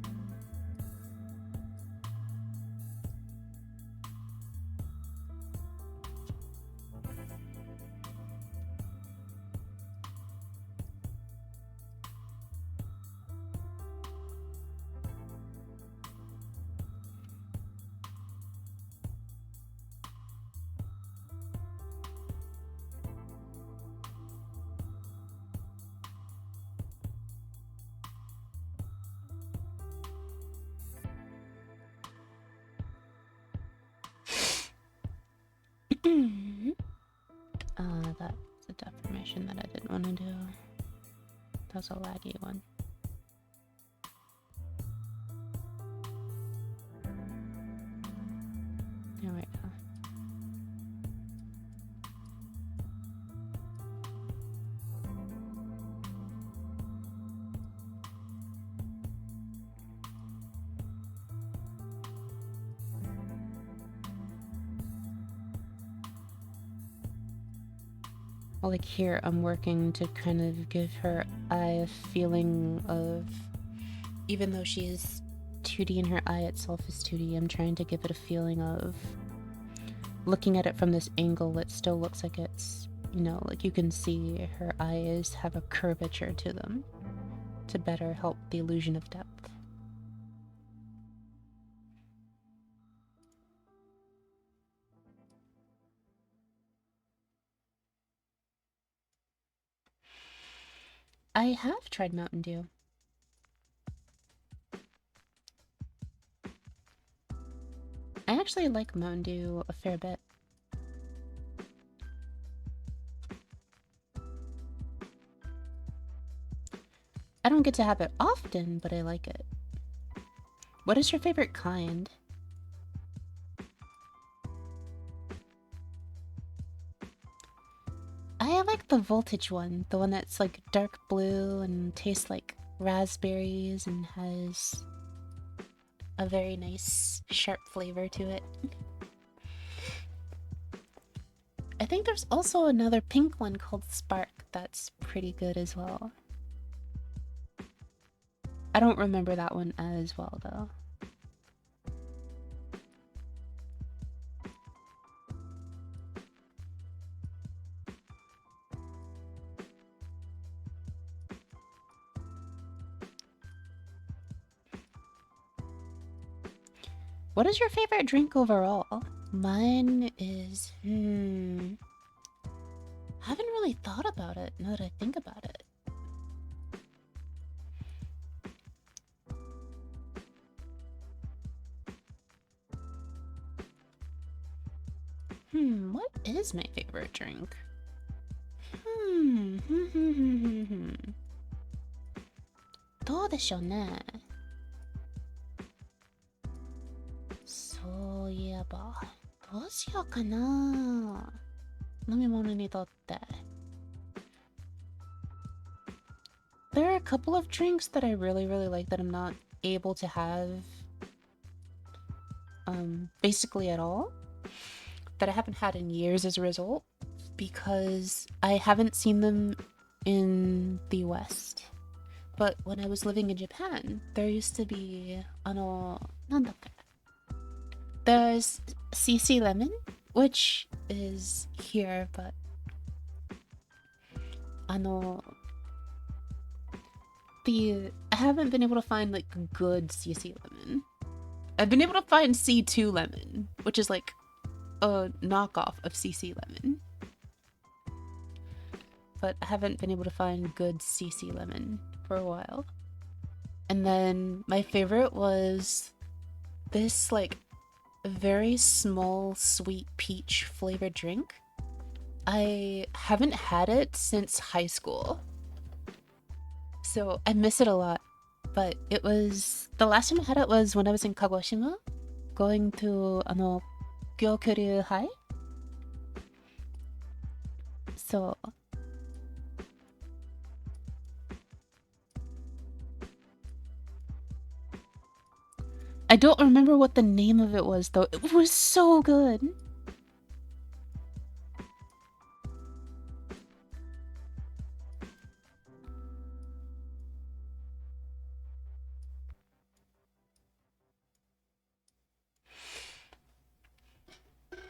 That's a deformation that I didn't want to do. That was a laggy one. There we go. Well, like here, I'm working to kind of give her eye a feeling of, even though she's 2D and her eye itself is 2D, I'm trying to give it a feeling of looking at it from this angle. It still looks like it's, you know, like you can see her eyes have a curvature to them to better help the illusion of depth. I have tried Mountain Dew. I actually like Mountain Dew a fair bit. I don't get to have it often, but I like it. What is your favorite kind? I like the voltage one, the one that's like dark blue and tastes like raspberries and has a very nice sharp flavor to it. I think there's also another pink one called Spark that's pretty good as well. I don't remember that one as well though. What is your favorite drink overall? Mine is, haven't really thought about it now that I think about it. What is my favorite drink? どうでしょうね。そういえば、どうしようかな。飲み物にとって。There are a couple of drinks that I really like that I'm not able to have basically at all, that I haven't had in years as a result, because I haven't seen them in the West. But when I was living in Japan, there used to be, なんだっけ? There's CC Lemon, which is here, but I haven't been able to find like good CC Lemon. I've been able to find C2 Lemon, which is like a knockoff of CC Lemon. But I haven't been able to find good CC Lemon for a while. And then my favorite was this like very small sweet peach flavored drink. I haven't had it since high school, so I miss it a lot. But it was, the last time I had it was when I was in Kagoshima, going to Gyokuryu High. So I don't remember what the name of it was though. It was so good.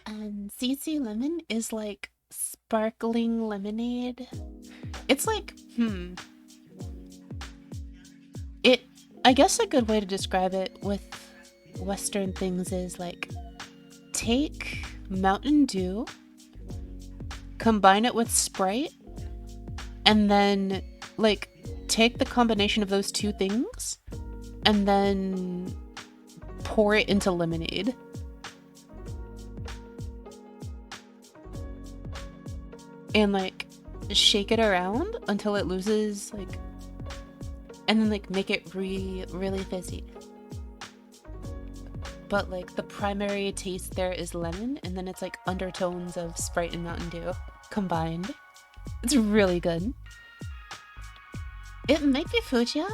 And CC Lemon is like sparkling lemonade. It's like, I guess a good way to describe it with Western things is like, take Mountain Dew, combine it with Sprite, and then like take the combination of those two things and then pour it into lemonade. And like shake it around until it loses like, and then like make it really fizzy. But like the primary taste there is lemon, and then it's like undertones of Sprite and Mountain Dew combined. It's really good. It might be Fujiya?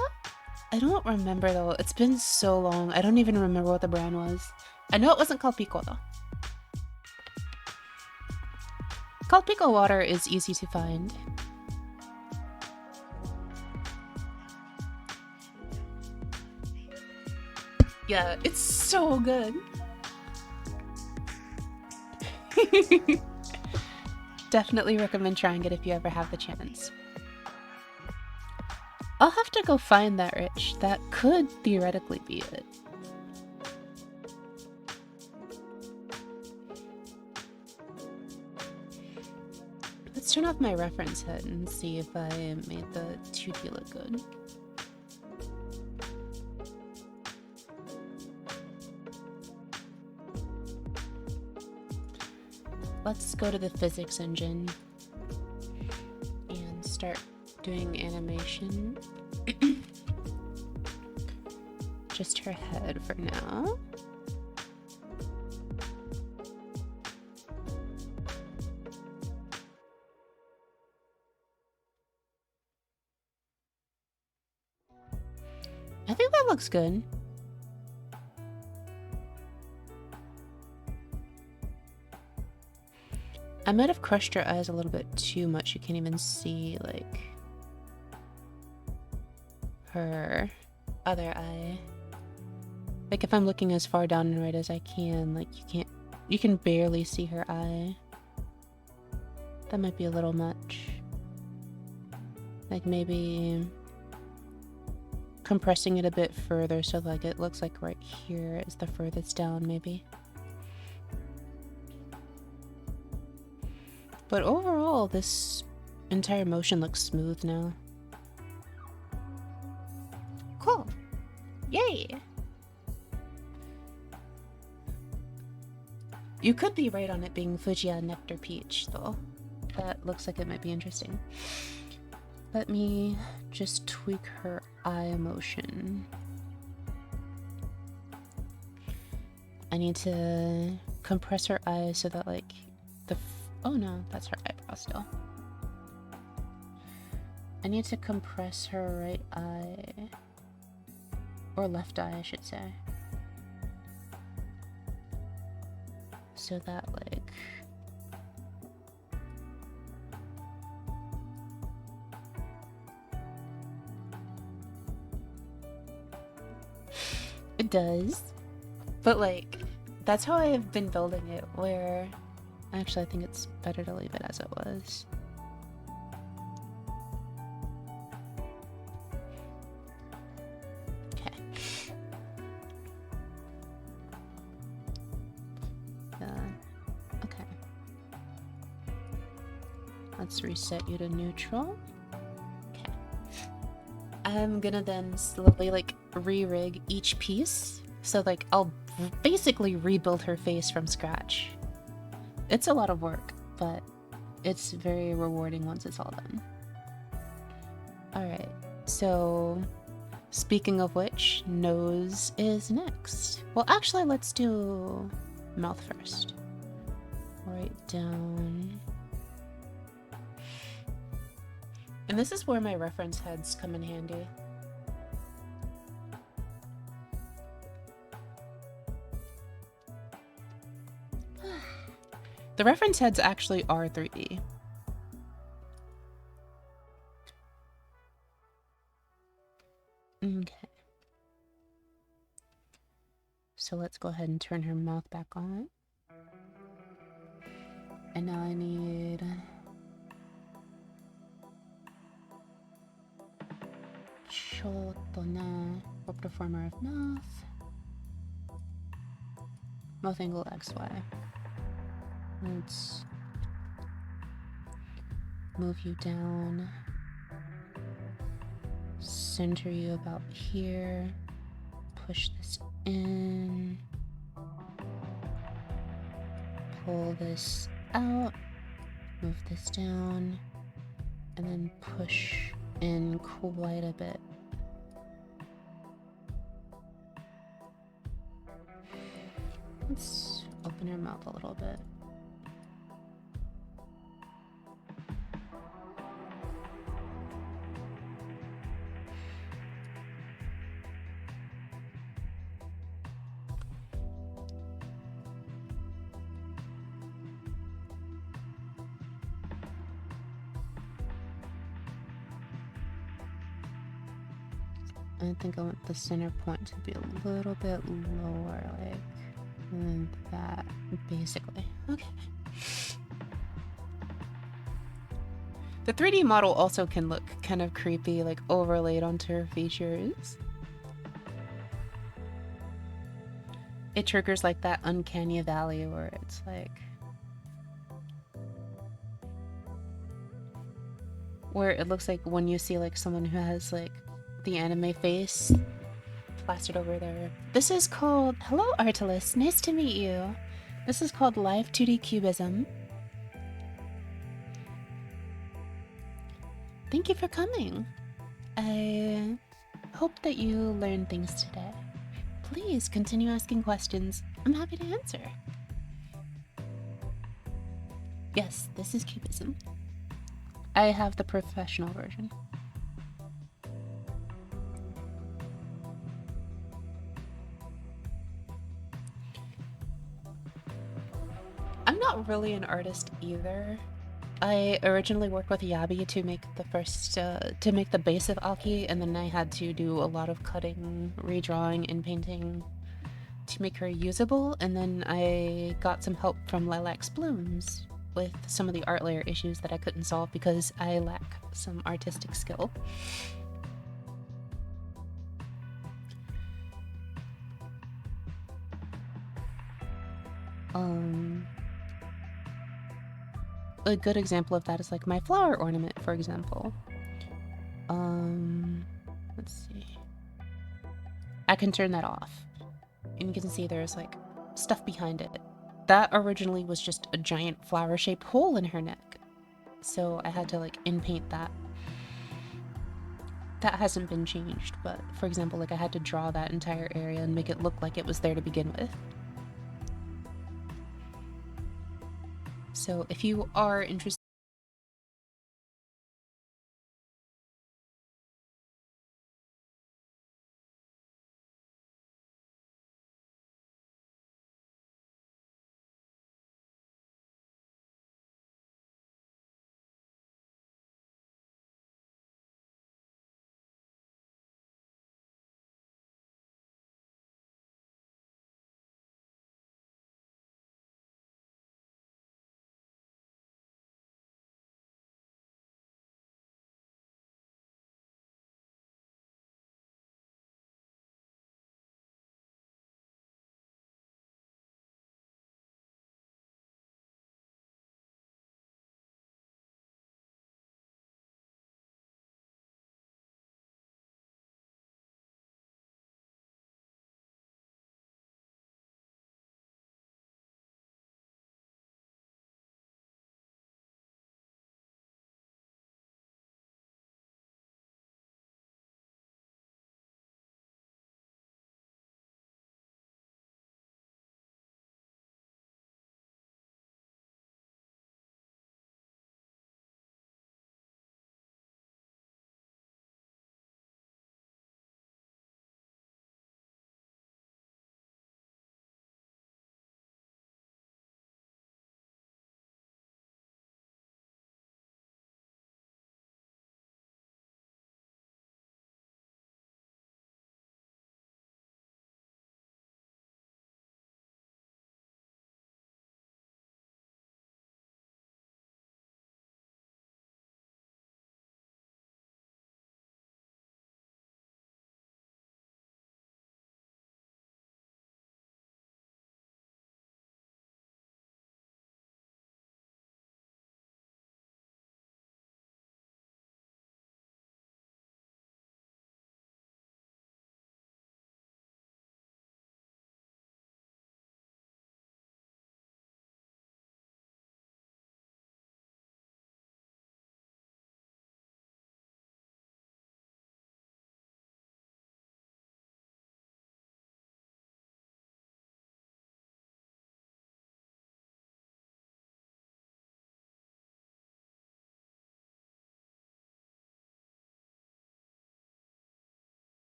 I don't remember though. It's been so long. I don't even remember what the brand was. I know it wasn't called Pico though. Called Pico water is easy to find. Yeah, it's so good. Definitely recommend trying it if you ever have the chance. I'll have to go find that, Rich. That could theoretically be it. Let's turn off my reference HUD and see if I made the 2D look good. Let's go to the physics engine and start doing animation. Just her head for now. I think that looks good. I might have crushed her eyes a little bit too much. You can't even see, like, her other eye. Like, if I'm looking as far down and right as I can, like, you can barely see her eye. That might be a little much. Like, maybe compressing it a bit further so like it looks like right here is the furthest down maybe. But overall, this entire motion looks smooth now. Cool. Yay! You could be right on it being Fuchsia Nectar Peach, though. That looks like it might be interesting. Let me just tweak her eye motion. I need to compress her eyes so that, like, oh no, that's her eyebrow still. I need to compress her right eye. Or left eye, I should say. So that, like... It does. But, like, that's how I have been building it, where... Actually, I think it's better to leave it as it was. Okay. Okay. Let's reset you to neutral. Okay. I'm gonna then slowly, like, re-rig each piece. So, like, I'll basically rebuild her face from scratch. It's a lot of work, but it's very rewarding once it's all done. Alright, so speaking of which, nose is next. Well, actually, let's do mouth first. Right down. And this is where my reference heads come in handy. The reference heads actually are 3D. Okay. So let's go ahead and turn her mouth back on. And now I need... Chotona, orbital former of mouth. Mouth angle XY. Let's move you down, center you about here, push this in, pull this out, move this down, and then push in quite a bit. Let's open your mouth a little bit. I think I want the center point to be a little bit lower, like that, basically. Okay. The 3D model also can look kind of creepy, like overlaid onto her features. It triggers like that uncanny valley where it's like... where it looks like when you see like someone who has like the anime face plastered over there. This is called... Hello, Artilus. Nice to meet you. This is called Live2D Cubism. Thank you for coming. I hope that you learned things today. Please continue asking questions. I'm happy to answer. Yes, this is Cubism. I have the professional version. I'm not really an artist either. I originally worked with Yabi to make the first, to make the base of Aki, and then I had to do a lot of cutting, redrawing, and painting to make her usable, and then I got some help from Lilacs Blooms with some of the art layer issues that I couldn't solve because I lack some artistic skill. A good example of that is like my flower ornament, for example. Let's see. I can turn that off, and you can see there's like stuff behind it. That originally was just a giant flower-shaped hole in her neck, so I had to like in-paint that. That hasn't been changed, but for example, like I had to draw that entire area and make it look like it was there to begin with. So if you are interested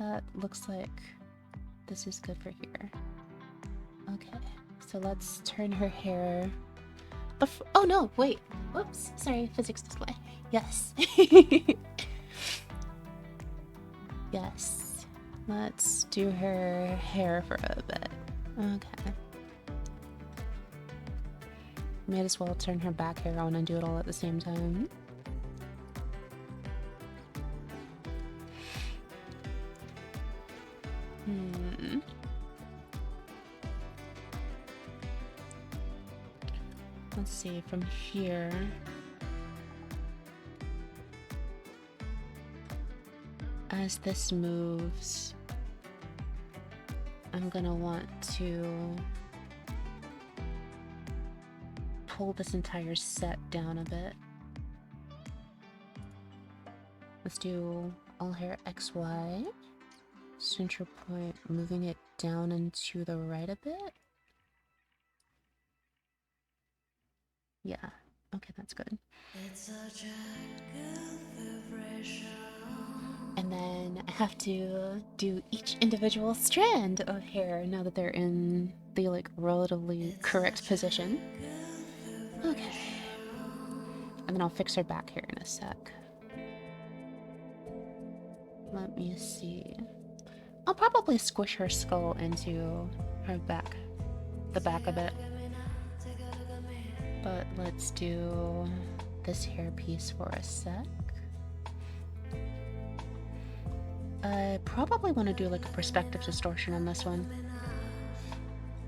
that looks like this is good for here. Okay, so let's turn her hair. Oh no, wait. Whoops, sorry, physics display. Yes. Yes. Let's do her hair for a bit. Okay. Might as well turn her back hair on and do it all at the same time. Let's see, from here. As this moves, I'm gonna want to pull this entire set down a bit. Let's do all hair XY. Center point, moving it down and to the right a bit. Yeah, okay, that's good. And then I have to do each individual strand of hair now that they're in the like relatively correct position. Okay. And then I'll fix her back hair in a sec. Let me see. I'll probably squish her skull into her back, the back of it. But let's do this hair piece for a sec. I probably want to do like a perspective distortion on this one.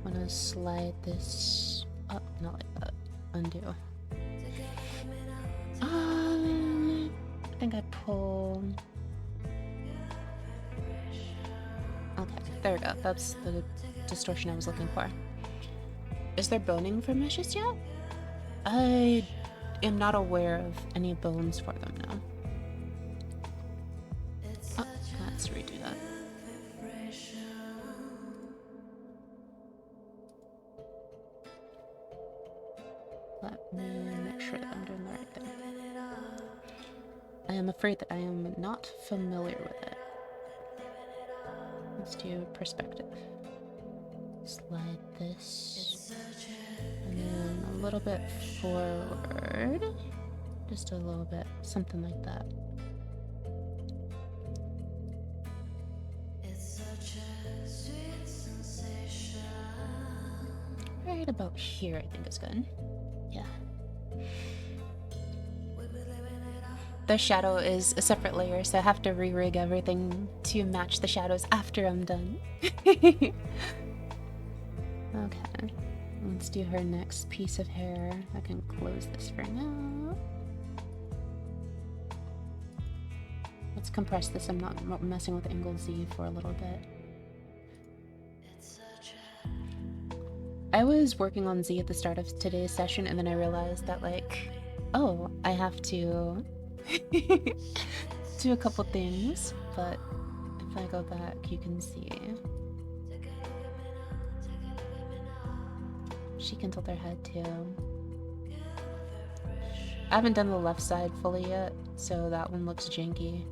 I'm gonna slide this up, not like that. Undo. I think I pull. Okay, there we go. That's the distortion I was looking for. Is there boning for meshes yet? I am not aware of any bones for them now. Oh, let's redo that. Let me make sure that I'm doing the right thing. I am afraid that I am not familiar with it. Let's do perspective. Slide this. And then a little bit forward. Just a little bit. Something like that. Right about here, I think is good. Yeah. The shadow is a separate layer, so I have to re-rig everything to match the shadows after I'm done. Okay. Let's do her next piece of hair. I can close this for now. Let's compress this. I'm not messing with angle Z for a little bit. I was working on Z at the start of today's session, and then I realized that, like, oh, I have to do a couple things, but if I go back, you can see. She can tilt her head too. I haven't done the left side fully yet, so that one looks janky.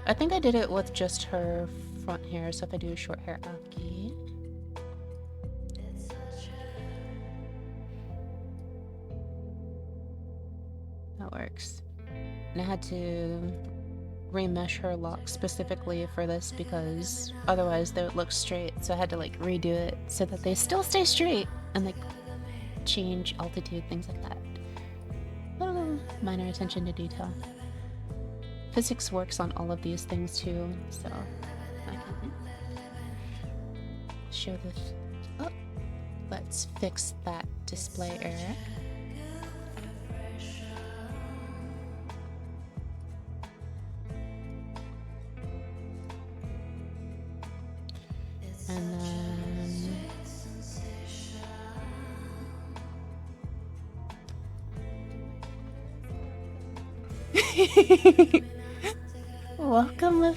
I think I did it with just her front hair, so if I do short hair Aki. That works. And I had to remesh her locks specifically for this because otherwise they would look straight, so I had to like redo it so that they still stay straight and like change altitude, things like that. Minor attention to detail. Physics works on all of these things too, so I can show this. Oh, let's fix that display error. And then welcome,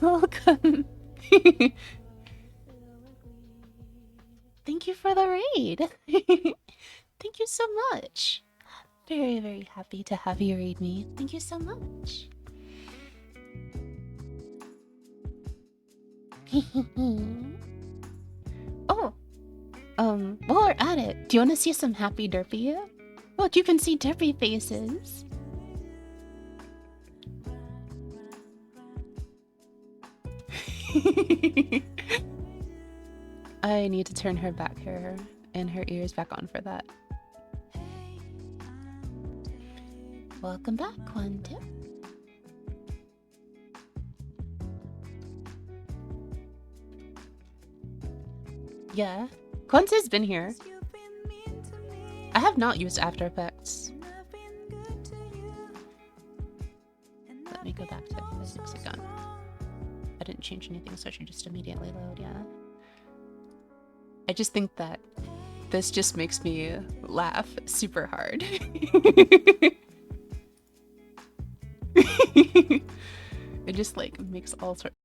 welcome. Thank you for the raid. Thank you so much. Very, very happy to have you raid me. Thank you so much. Oh, while we're at it, do you want to see some happy derpy? Look, you can see derpy faces. I need to turn her back hair and her ears back on for that. Welcome back, Quantum. Yeah, Quantum's been here. I have not used After Effects. Let me go back to physics again. I didn't change anything, so I should just immediately load, yeah. I just think that this just makes me laugh super hard. It just like makes all sorts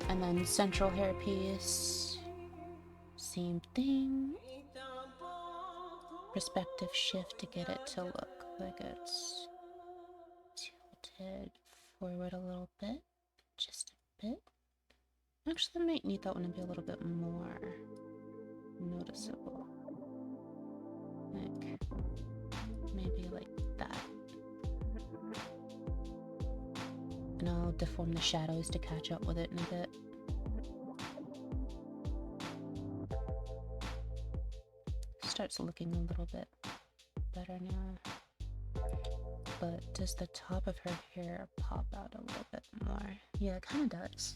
And then central hairpiece, same thing. Perspective shift to get it to look like it's tilted forward a little bit, just a bit. Actually, I might need that one to be a little bit more noticeable. Like, maybe like that. And I'll deform the shadows to catch up with it in a bit. Starts looking a little bit better now. But does the top of her hair pop out a little bit more? Yeah, it kind of does.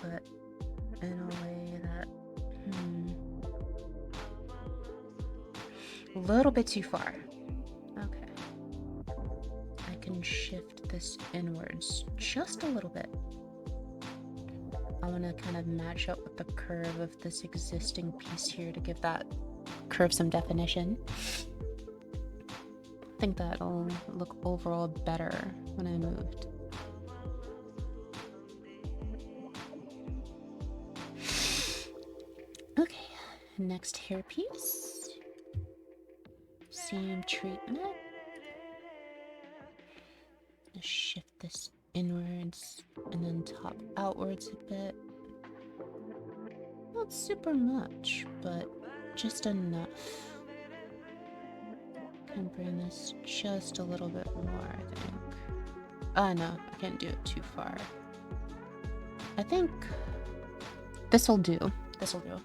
But in a way that, a little bit too far. Okay. I can shift this inwards just a little bit. I want to kind of match up with the curve of this existing piece here to give that curve some definition. I think that'll look overall better when I moved. Okay, next hairpiece. Same treatment. Shift this inwards and then top outwards a bit. Not super much, but just enough. Can bring this just a little bit more, I think. No, I can't do it too far. I think this'll do. This'll do.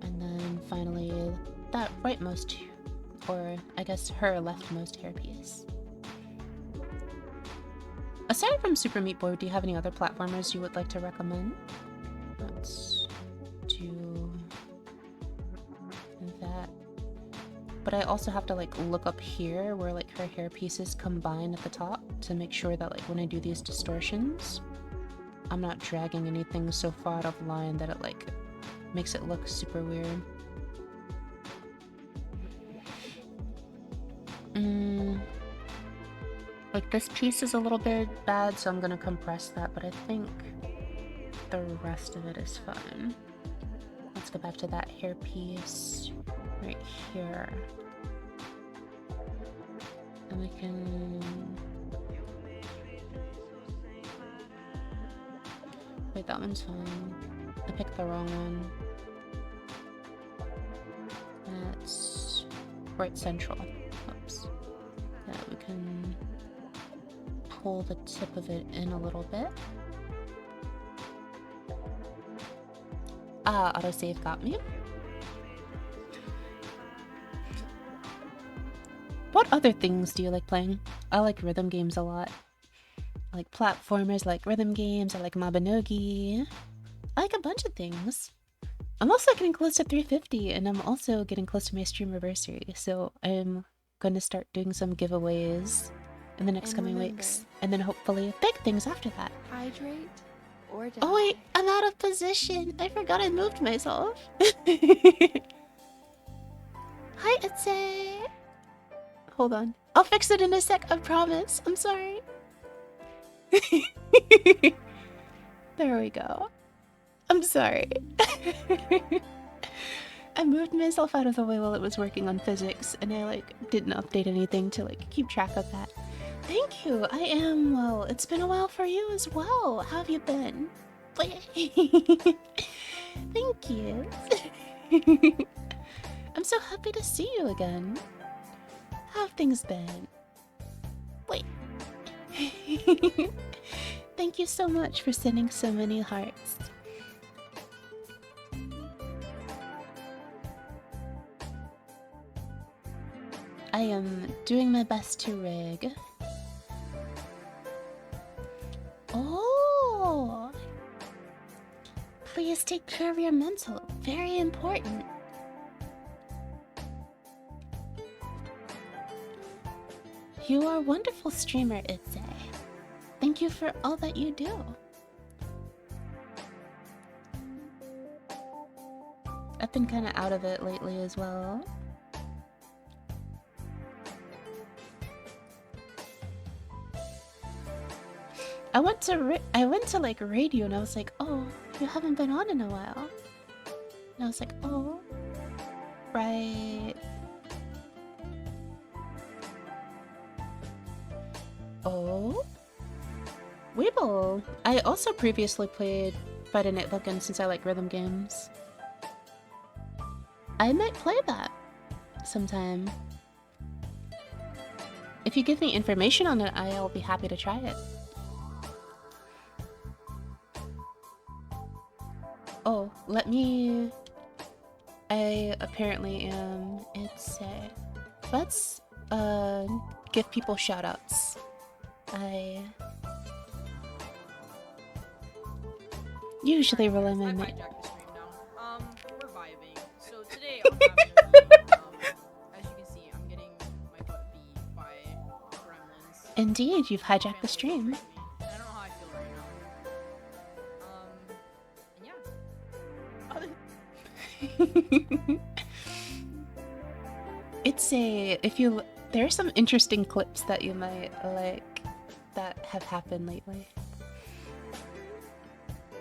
And then finally, that rightmost, or I guess her leftmost hairpiece. Aside from Super Meat Boy, do you have any other platformers you would like to recommend? Let's do that. But I also have to like look up here where like her hair pieces combine at the top to make sure that like when I do these distortions, I'm not dragging anything so far out of line that it like makes it look super weird. Like this piece is a little bit bad, so I'm gonna compress that, but I think the rest of it is fine. Let's go back to that hair piece right here. And we can... Wait, that one's fine. I picked the wrong one. That's right central. Oops. Yeah, we can pull the tip of it in a little bit. Ah, autosave got me. What other things do you like playing? I like rhythm games a lot. I like platformers, I like rhythm games, I like Mabinogi. I like a bunch of things. I'm also getting close to 350 and I'm also getting close to my stream anniversary, so I'm going to start doing some giveaways in the next coming weeks, and then hopefully big things after that. Hydrate or die. Oh wait, I'm out of position. I forgot I moved myself. Hi, Itse. Hold on. I'll fix it in a sec, I promise. I'm sorry. There we go. I'm sorry. I moved myself out of the way while it was working on physics, and I like didn't update anything to like keep track of that. Thank you. I am well. It's been a while for you as well. How have you been? Thank you. I'm so happy to see you again. How have things been? Wait. Thank you so much for sending so many hearts. I am doing my best to rig. Oh! Please take care of your mental. Very important. You are a wonderful streamer, Itze. Thank you for all that you do. I've been kind of out of it lately as well. I went to like radio and I was like, oh, you haven't been on in a while. And I was like, oh, right. Oh, Weeble. I also previously played Friday Night Bookend since I like rhythm games. I might play that sometime. If you give me information on it, I'll be happy to try it. Oh, let me... I apparently am... Let's, give people shoutouts. I... usually rely my... I've hijacked the stream now. We're vibing. So today I'm having, as you can see, I'm getting my butt beat by gremlins. Indeed, you've hijacked the stream. I don't know how I feel right now. And yeah. It's if you... There are some interesting clips that you might like that have happened lately.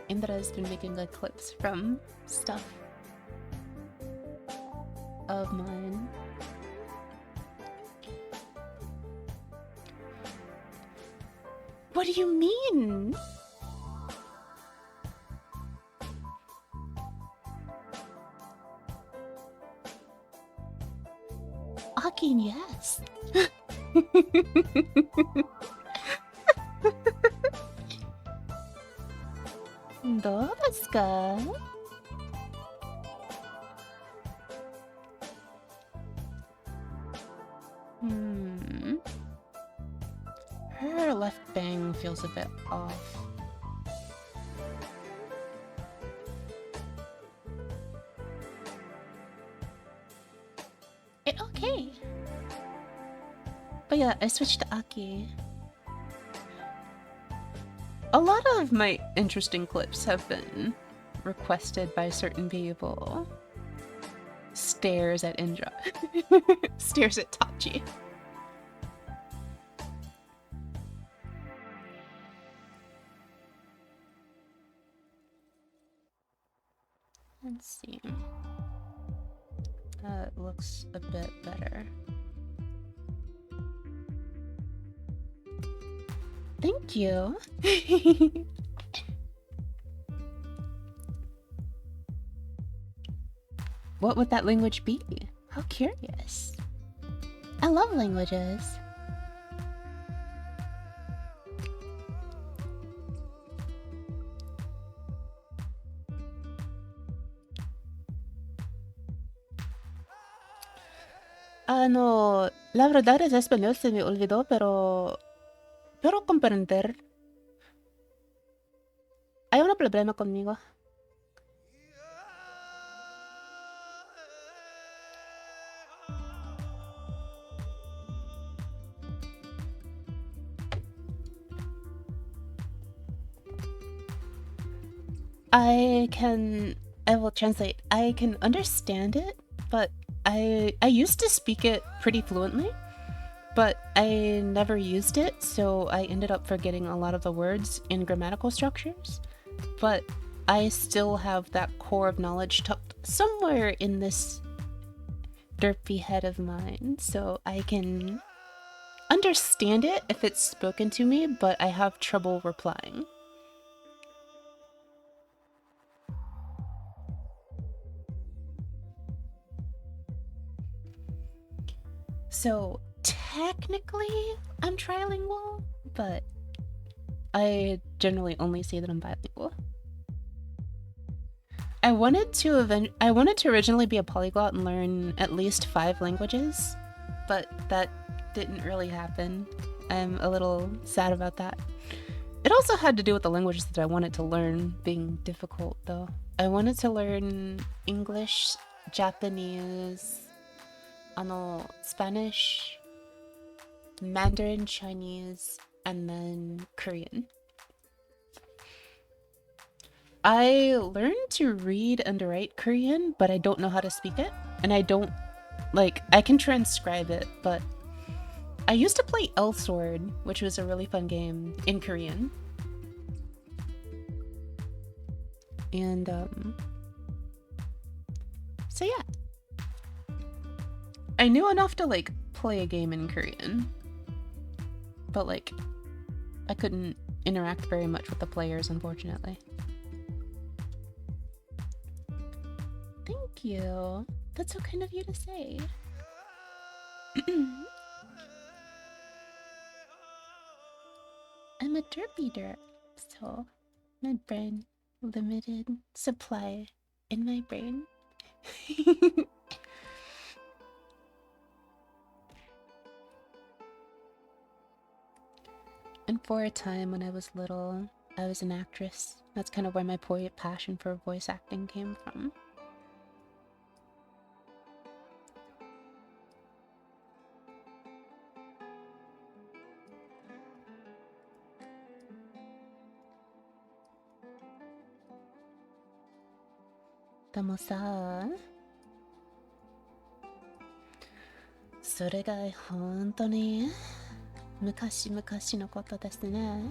Indra's been making good clips from stuff of mine. What do you mean? Akin, yes. どうですか? Her left bang feels a bit off. Okay. But yeah, I switched to Aki. A lot of my interesting clips have been requested by certain people. Stares at Indra. Stares at Tachi. Let's see. That looks a bit better. Thank you. What would that language be? How curious. I love languages. No, la verdad es español se me olvidó, pero comprender. Hay un problema conmigo. I will translate. I can understand it, but I used to speak it pretty fluently, but I never used it, so I ended up forgetting a lot of the words in grammatical structures. But I still have that core of knowledge tucked somewhere in this derpy head of mine, so I can understand it if it's spoken to me, but I have trouble replying. So technically I'm trilingual, but I generally only say that I'm bilingual. I wanted to originally be a polyglot and learn at least 5 languages, but that didn't really happen. I'm a little sad about that. It also had to do with the languages that I wanted to learn being difficult, though. I wanted to learn English, Japanese, Spanish, Mandarin, Chinese, and then Korean. I learned to read and write Korean, but I don't know how to speak it. And I can transcribe it, but I used to play L Sword, which was a really fun game in Korean. And so yeah, I knew enough to like play a game in Korean, but like I couldn't interact very much with the players, unfortunately. Thank you. That's so kind of you to say. I'm a derpy derp, so my brain, limited supply in my brain. And for a time when I was little, I was an actress. That's kind of where my passion for voice acting came from. Deもさ、それが本当に昔々のことですね。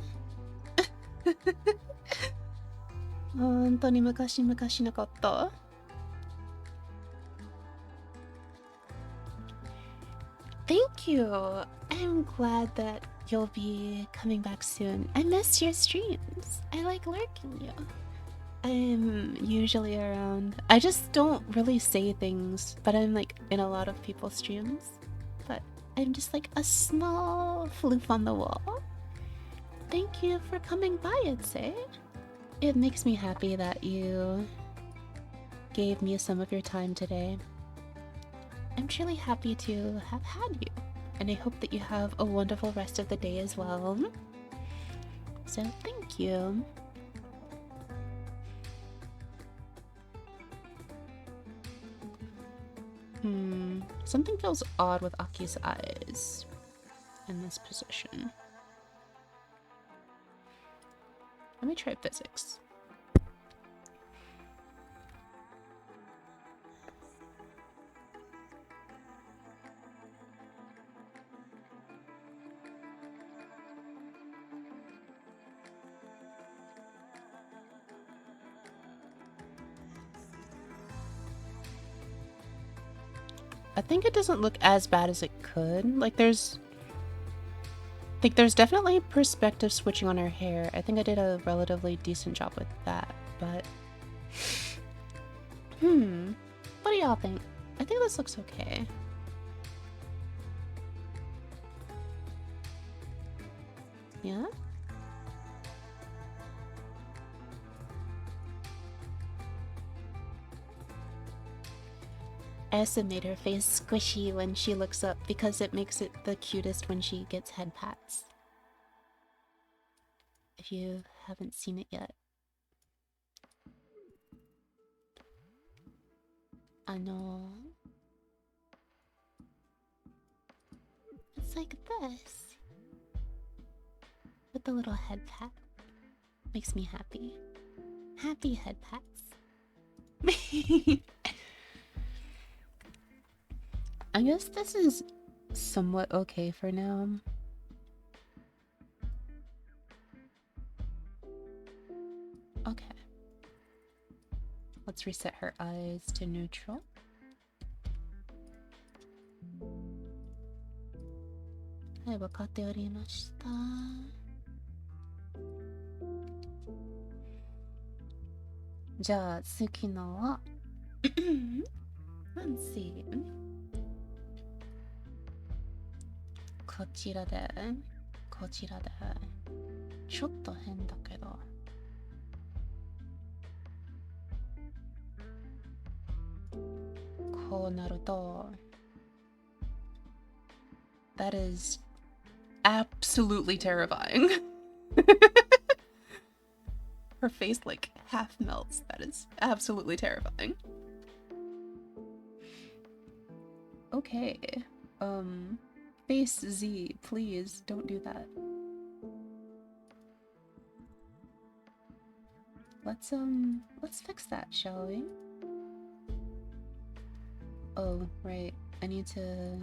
本当に昔々のこと。Thank you. I'm glad that you'll be coming back soon. I miss your streams. I like lurking you. I'm usually around. I just don't really say things, but I'm like in a lot of people's streams. But I'm just like a small floof on the wall. Thank you for coming by, I'd say. It makes me happy that you gave me some of your time today. I'm truly happy to have had you, and I hope that you have a wonderful rest of the day as well. So thank you. Something feels odd with Aki's eyes in this position. Let me try physics. I think it doesn't look as bad as it could. Like there's definitely perspective switching on her hair. I think I did a relatively decent job with that, but what do y'all think? I think this looks okay. Yeah? I also made her face squishy when she looks up because it makes it the cutest when she gets head pats. If you haven't seen it yet. It's like this. With the little head pat. Makes me happy. Happy head pats. I guess this is somewhat okay for now. Okay. Let's reset her eyes to neutral. Hi, わかっておりました。じゃあ次のはLet's see. こちらでちょっと変だけどこうなると That is absolutely terrifying. Her face like half melts. That is absolutely terrifying. Okay. Face Z, please don't do that. Let's fix that, shall we? Oh, right. I need to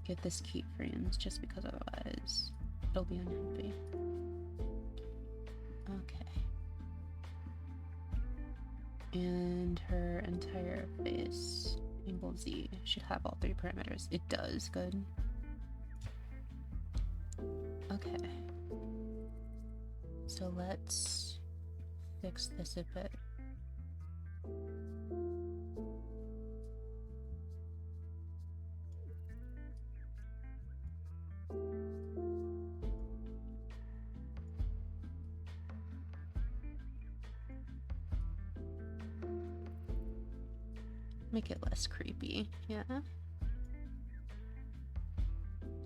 get this keyframes just because otherwise It'll be unhappy. Okay. And her entire face, angle Z, should have all 3 parameters. It does, good. Okay. So let's fix this a bit. Make it less creepy, yeah.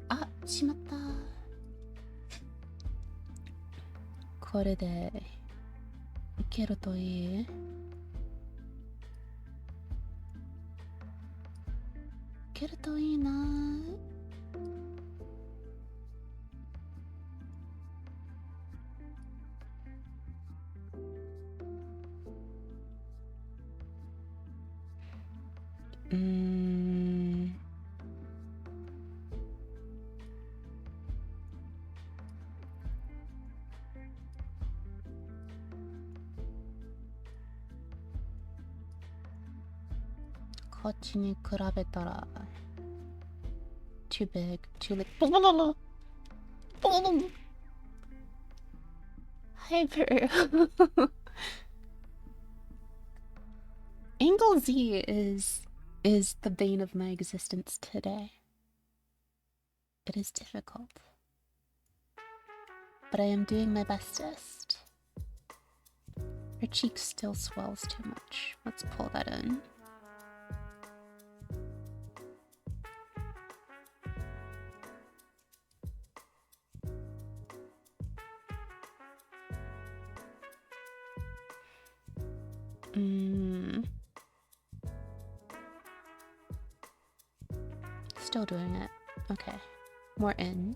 Ah, しまった。これでいけるといい。いけるといいな。こっちに比べたら too big, too late. Hyper. Angle Z is the bane of my existence today. It is difficult, but I am doing my bestest. Her cheek still swells too much. Let's pull that in. Still doing it. Okay. More in.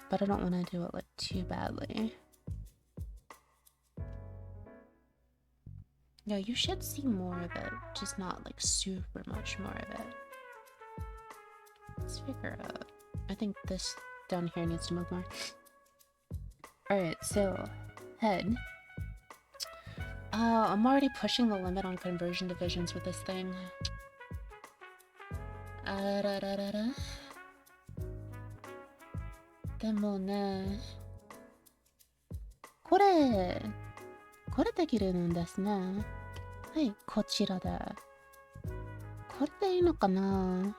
But I don't want to do it like too badly. No, you should see more of it, just not like super much more of it. Let's figure out. I think this down here needs to move more. Alright, so head. I'm already pushing the limit on conversion divisions with this thing. Demo ne. これできるんですね。はい、こちらで。これでいいのかな？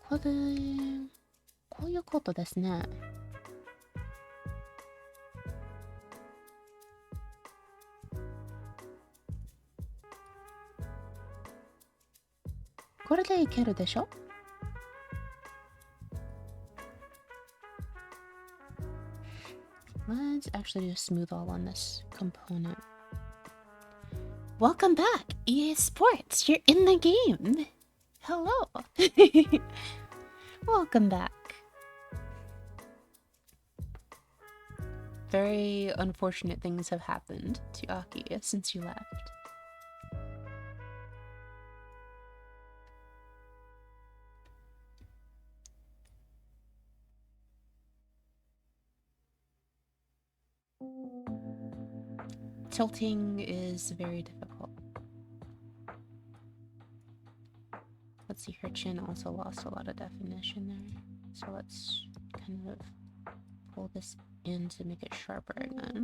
こういうことですね。これでいけるでしょ？ Let's actually do a smooth all on this component. Welcome back, EA Sports. You're in the game. Hello. Welcome back. Very unfortunate things have happened to Aki since you left. Tilting is very difficult. Let's see, her chin also lost a lot of definition there. So let's kind of pull this in to make it sharper again.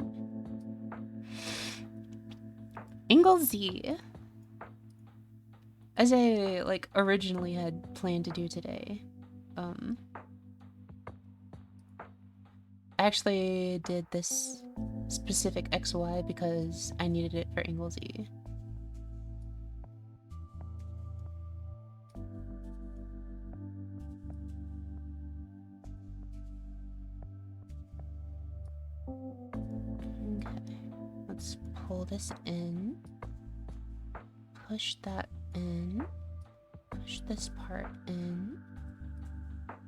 Angle Z. As I originally had planned to do today. I actually did this specific XY because I needed it for angle Z. Okay, let's pull this in, push that in, push this part in,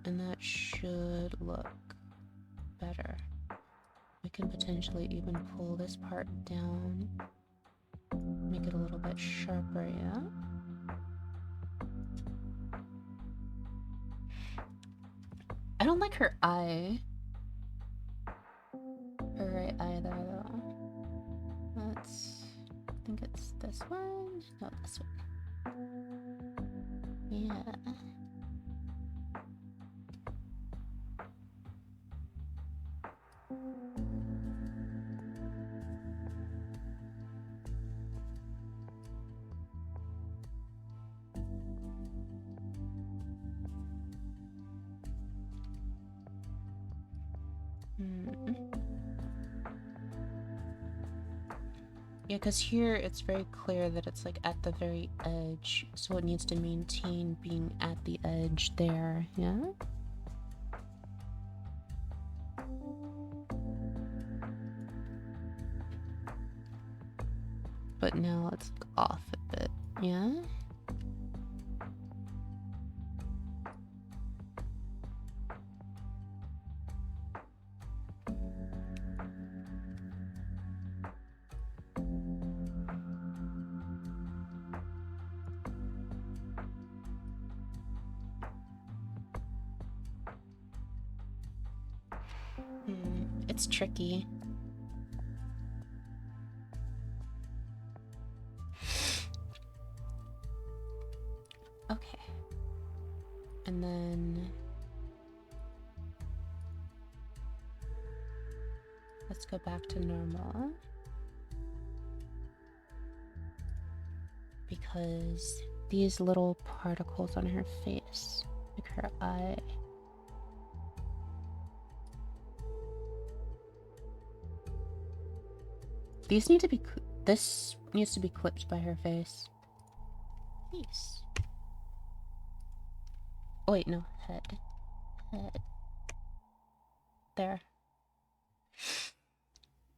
and that should look better. We can potentially even pull this part down make it a little bit sharper, yeah? I don't like her eye. Her right eye there, though. Let's... I think it's this one? No, this one. Yeah. Yeah, because here it's very clear that it's like at the very edge, so it needs to maintain being at the edge there, yeah? But now it's off a bit, yeah? It's tricky. Okay. And then let's go back to normal. Because these little particles on her face, like her eye. These need to be, this needs to be clipped by her face. Face. Oh wait, no, head. Head. There.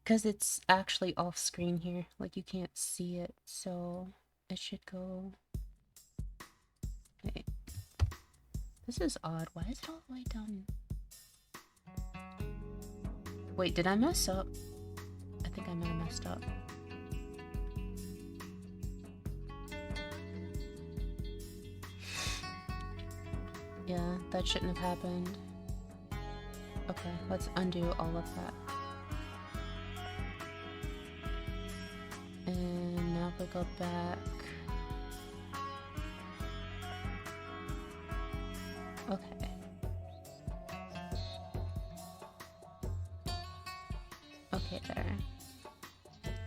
Because it's actually off screen here, like you can't see it, so it should go... Wait. This is odd, why is it all the way down? Wait, did I mess up? I think I might have messed up. Yeah, that shouldn't have happened. Okay, let's undo all of that. And now we go back. Okay. Okay, there.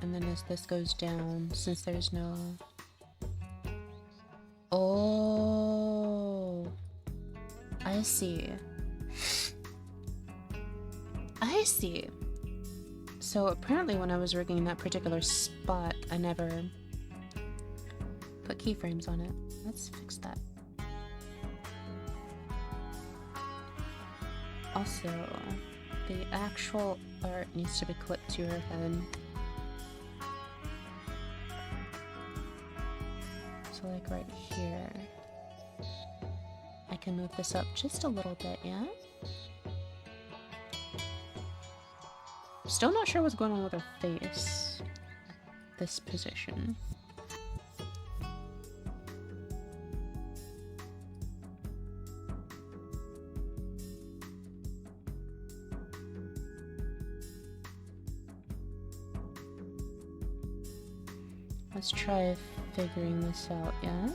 And then as this goes down, since there's no... Oh, I see. I see. So apparently when I was rigging that particular spot, I never put keyframes on it. Let's fix that. Also, the actual art needs to be clipped to her head. So like right here. I can move this up just a little bit, yeah? Still not sure what's going on with her face. This position. Let's try figuring this out, yeah?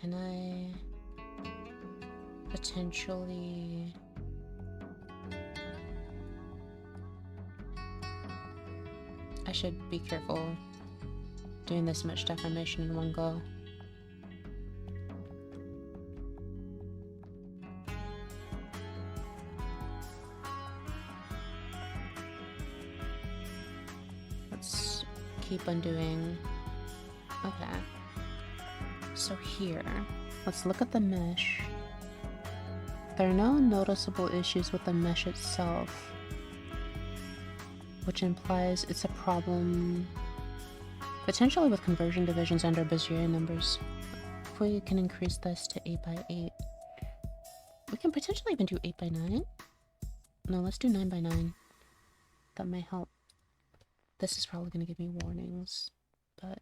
Can I potentially... I should be careful doing this much deformation in one go. keep undoing. Okay. So here, let's look at the mesh. There are no noticeable issues with the mesh itself, which implies it's a problem potentially with conversion divisions and/or Bézier numbers. If we can increase this to 8 by 8, we can potentially even do 8 by 9. No, let's do 9 by 9. That might help. This is probably going to give me warnings, but...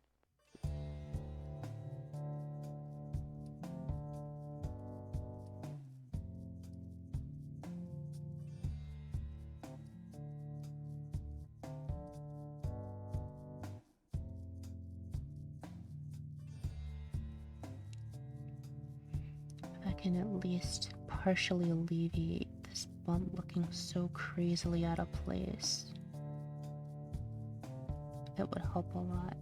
I can at least partially alleviate this bump looking so crazily out of place. It would help a lot.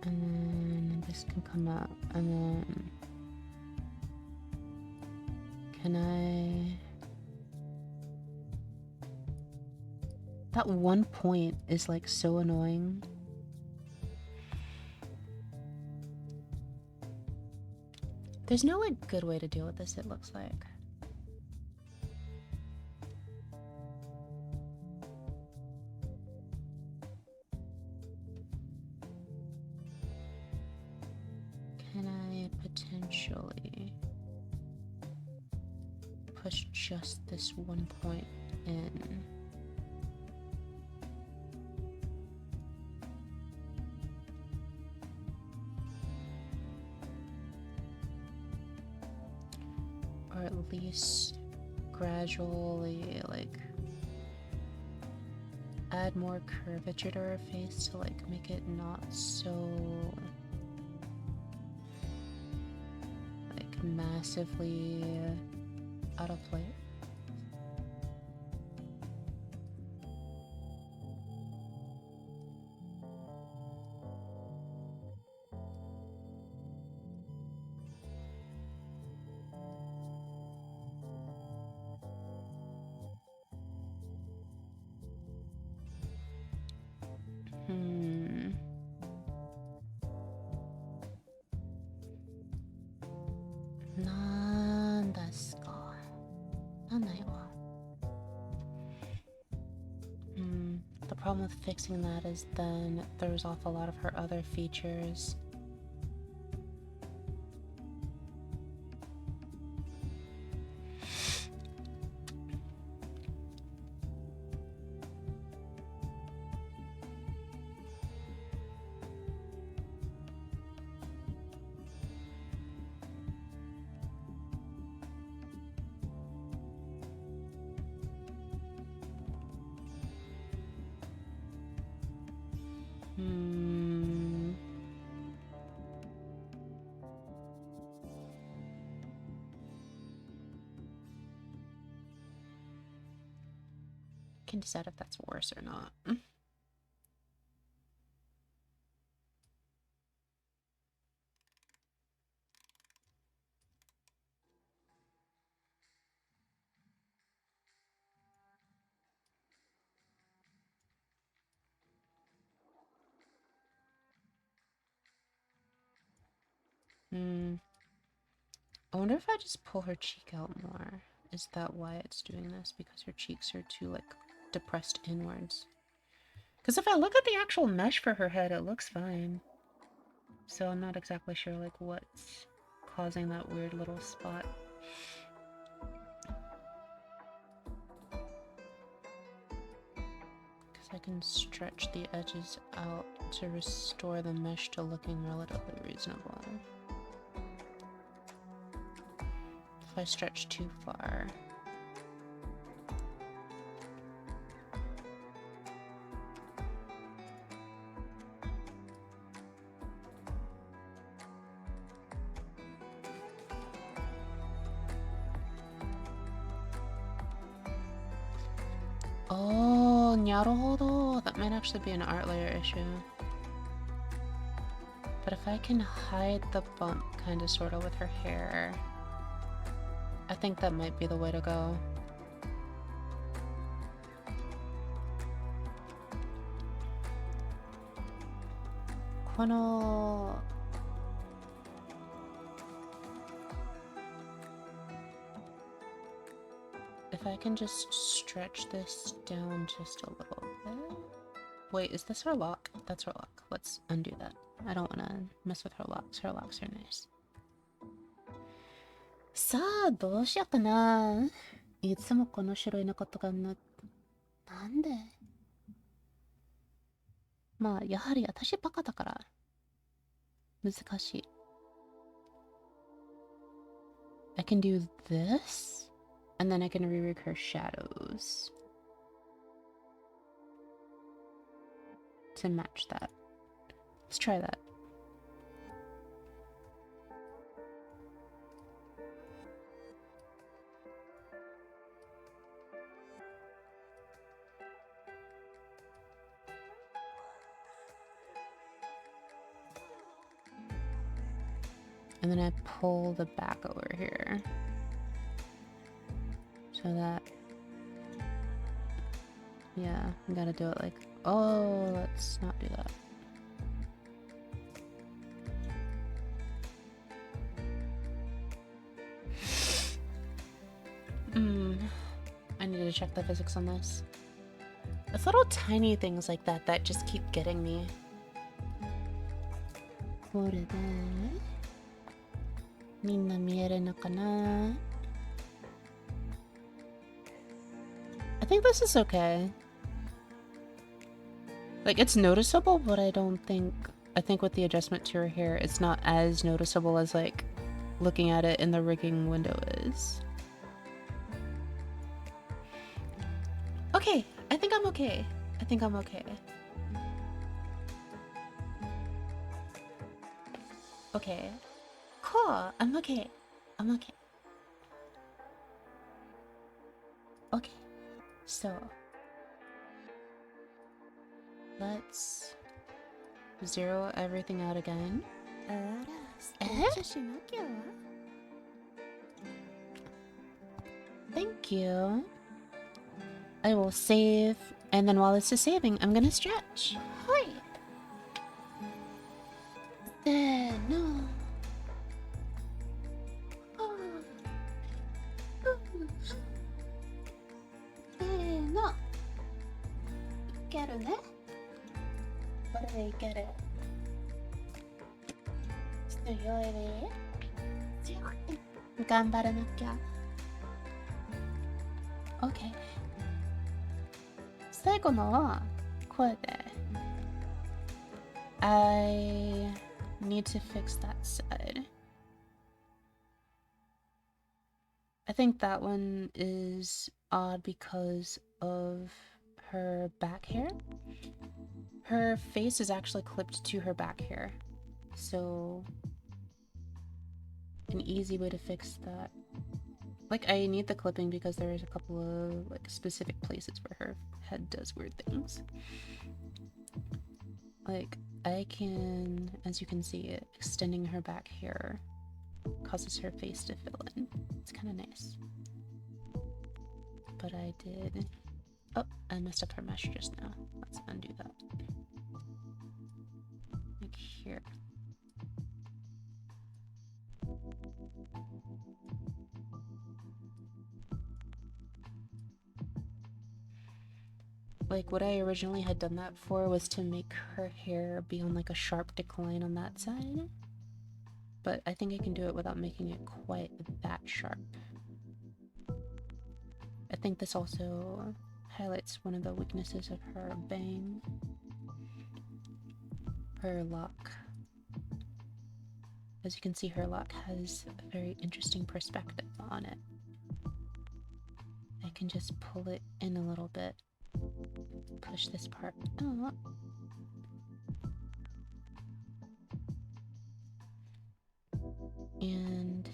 And then this can come up, and then can I... That one point is like so annoying. There's no like good way to deal with this, it looks like. Can I potentially push just this one point in? Or at least gradually, like, add more curvature to her face to, like, make it not so, like, massively out of place. The problem with fixing that is then it throws off a lot of her other features. Can decide if that's worse or not. I wonder if I just pull her cheek out more. Is that why it's doing this? Because her cheeks are too, like, depressed inwards. Because if I look at the actual mesh for her head, it looks fine. So I'm not exactly sure, like, what's causing that weird little spot. Because I can stretch the edges out to restore the mesh to looking relatively reasonable. If I stretch too far. Oh, naruhodo. That might actually be an art layer issue. But if I can hide the bump kind of sort of with her hair, I think that might be the way to go. If I can just stretch this down just a little bit. Wait, is this her lock? That's her lock. Let's undo that. I don't want to mess with her locks. Her locks are nice. さあ、どうしようかな。いつもこの白いのことがなんでまあ、やはり私バカだから。難しい。I can do this, and then I can rework her shadows to match that. Let's try that. And then I pull the back over here. So that... Yeah, I gotta do it like... Oh, let's not do that. I need to check the physics on this. It's little tiny things like that that just keep getting me. What is that? みんな見えるのかな? I think this is okay. Like, it's noticeable, but I think with the adjustment to her hair, it's not as noticeable as, like, looking at it in the rigging window is. Okay, I think I'm okay. I think I'm okay. Okay. Cool, I'm okay. I'm okay. Okay, so let's zero everything out again. Thank you. I will save, and then while this is saving, I'm gonna stretch. Hoi! No. No. Get it? What do they get it? Okay. 最後のはこれで I need to fix that side. I think that one is odd because of her back hair. Her face is actually clipped to her back hair. So an easy way to fix that. Like, I need the clipping because there's a couple of like specific places where her head does weird things. Like, I can, as you can see, extending her back hair causes her face to fill in. It's kind of nice. But I did... Oh, I messed up her mesh just now. Let's undo that. Like here. Like, what I originally had done that for was to make her hair be on like a sharp decline on that side. But I think I can do it without making it quite that sharp. I think this also highlights one of the weaknesses of her bang. Her lock. As you can see, her lock has a very interesting perspective on it. I can just pull it in a little bit. Push this part up. And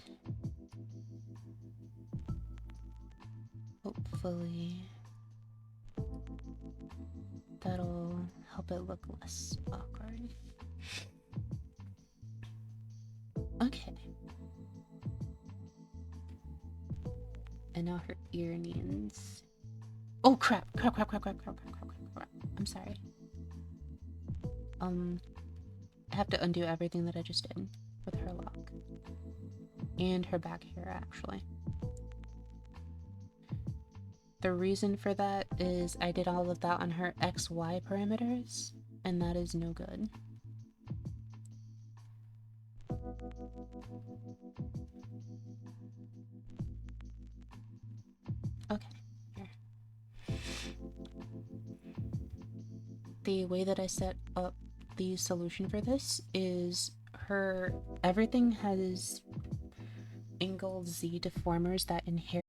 hopefully that'll help it look less awkward. And now her ear needs... Oh crap! Crap, crap, crap, crap, crap, crap, crap, crap, crap. I'm sorry. I have to undo everything that I just did with her lock. And her back hair, actually. The reason for that is I did all of that on her XY parameters, and that is no good. Okay, here. The way that I set up the solution for this is everything has angled Z deformers that inherit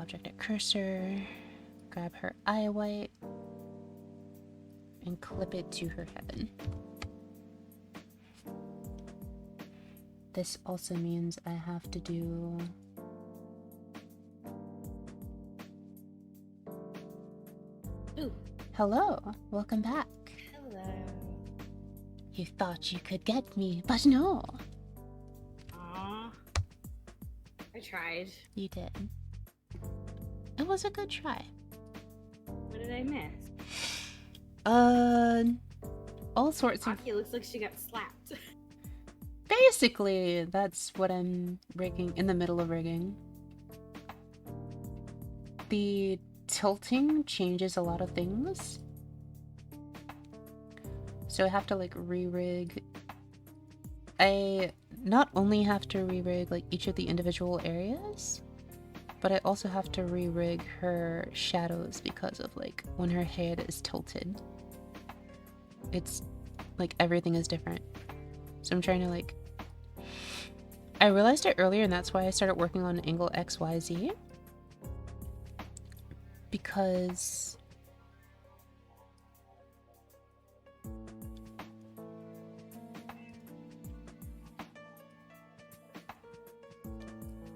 object at cursor, grab her eye white, and clip it to her head. This also means I have to do... Ooh. Hello, welcome back. Hello. You thought you could get me, but no. Aw. I tried. You did. It was a good try. What did I miss? All sorts of... Aki looks like she got slapped. Basically, that's what I'm rigging, in the middle of rigging. The tilting changes a lot of things. So I have to like re-rig. I not only have to re-rig like each of the individual areas, but I also have to re-rig her shadows because of like when her head is tilted. It's like everything is different. So I'm trying to like... I realized it earlier and that's why I started working on angle XYZ. Because...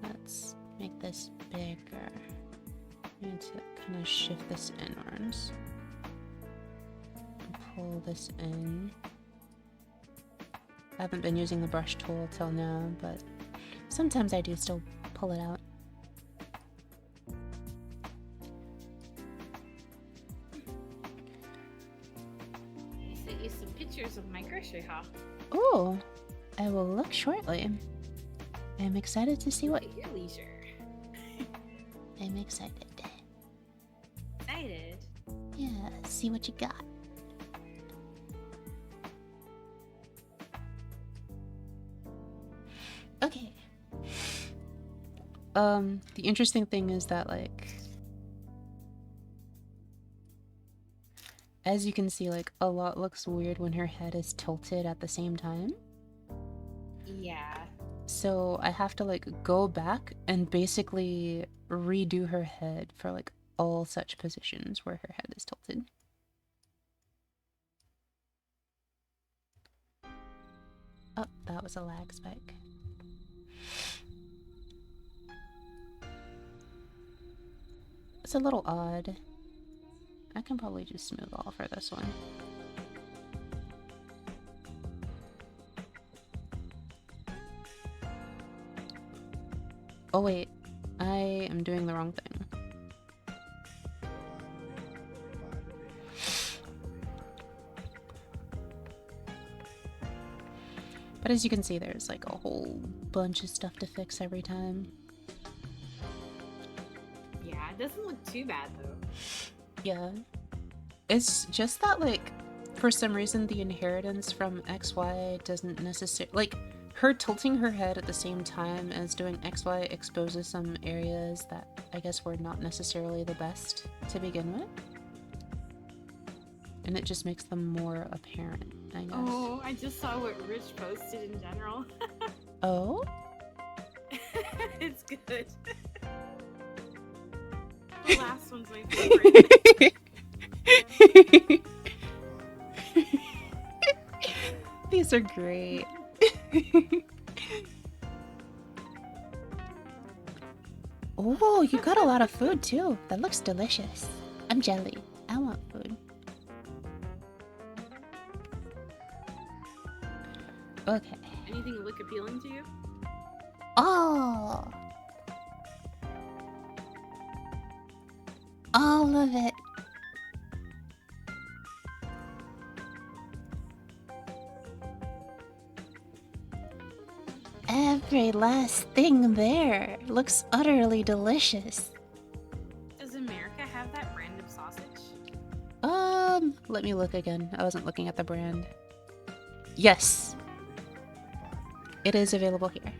let's make this bigger. I need to kind of shift this inwards. Pull this in. I haven't been using the brush tool till now, but sometimes I do still pull it out. I sent you some pictures of my grocery haul. Oh, I will look shortly. I'm excited to see what... At your leisure. I'm excited. Excited. Yeah, see what you got. Okay. The interesting thing is that, like, as you can see, like, a lot looks weird when her head is tilted at the same time. Yeah. So I have to, like, go back and basically redo her head for, like, all such positions where her head is tilted. Oh, that was a lag spike. It's a little odd. I can probably just smooth all for this one. Oh wait, I am doing the wrong thing. But as you can see, there's like a whole bunch of stuff to fix every time. Yeah, it doesn't look too bad though. Yeah. It's just that, like, for some reason the inheritance from XY doesn't necessarily... Like, her tilting her head at the same time as doing XY exposes some areas that I guess were not necessarily the best to begin with. And it just makes them more apparent, I guess. Oh, I just saw what Rich posted in general. Oh? It's good. The last one's my favorite. These are great. Oh, you got a lot of food too. That looks delicious. I'm jelly. I want food. Okay. Anything look appealing to you? Oh! All of it. Every last thing there looks utterly delicious. Does America have that brand of sausage? Let me look again. I wasn't looking at the brand. Yes. It is available here.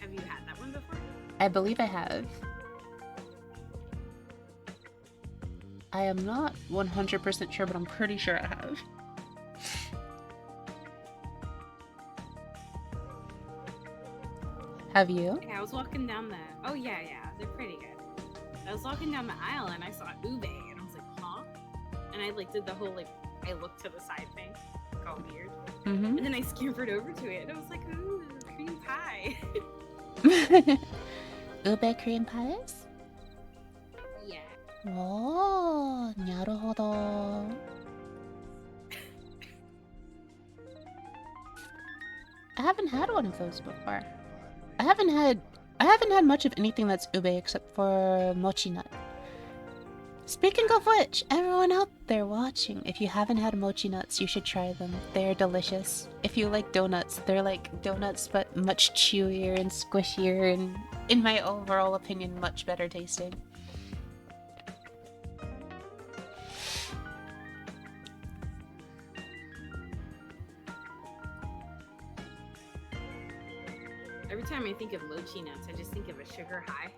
Have you had that one before? I believe I have. I am not 100% sure, but I'm pretty sure I have. Have you? Yeah, I was walking down the. Oh yeah, they're pretty good. I was walking down the aisle and I saw ube, and I was like, huh? And I like did the whole like I looked to the side thing, like all weird. Mm-hmm. And then I scampered over to it, and I was like, ooh, cream pie. Ube cream pies? Yeah. Oh, naruhodo. I haven't had one of those before. I haven't had much of anything that's ube except for mochi nut. Speaking of which, everyone out there watching, if you haven't had mochi nuts, you should try them. They're delicious. If you like donuts, they're like donuts but much chewier and squishier and, in my overall opinion, much better tasting. Every time I think of mochi nuts, I just think of a sugar high.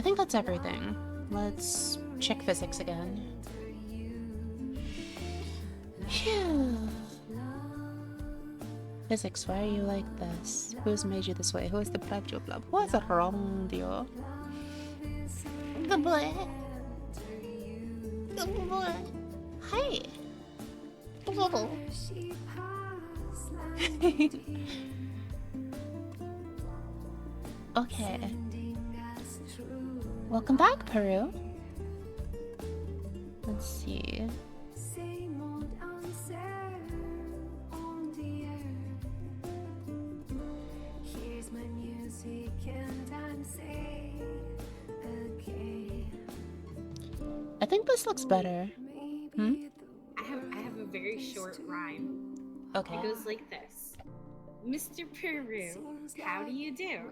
think that's everything. Let's check physics again. Phew. Physics, why are you like this? Who's made you this way? Who is the problem? What's wrong with you? The boy. The boy. Hi. Okay. Welcome back, Peru. Let's see. I think this looks better. Hmm? I have a very short rhyme. Okay. It goes like this. Mr. Peru, how do you do?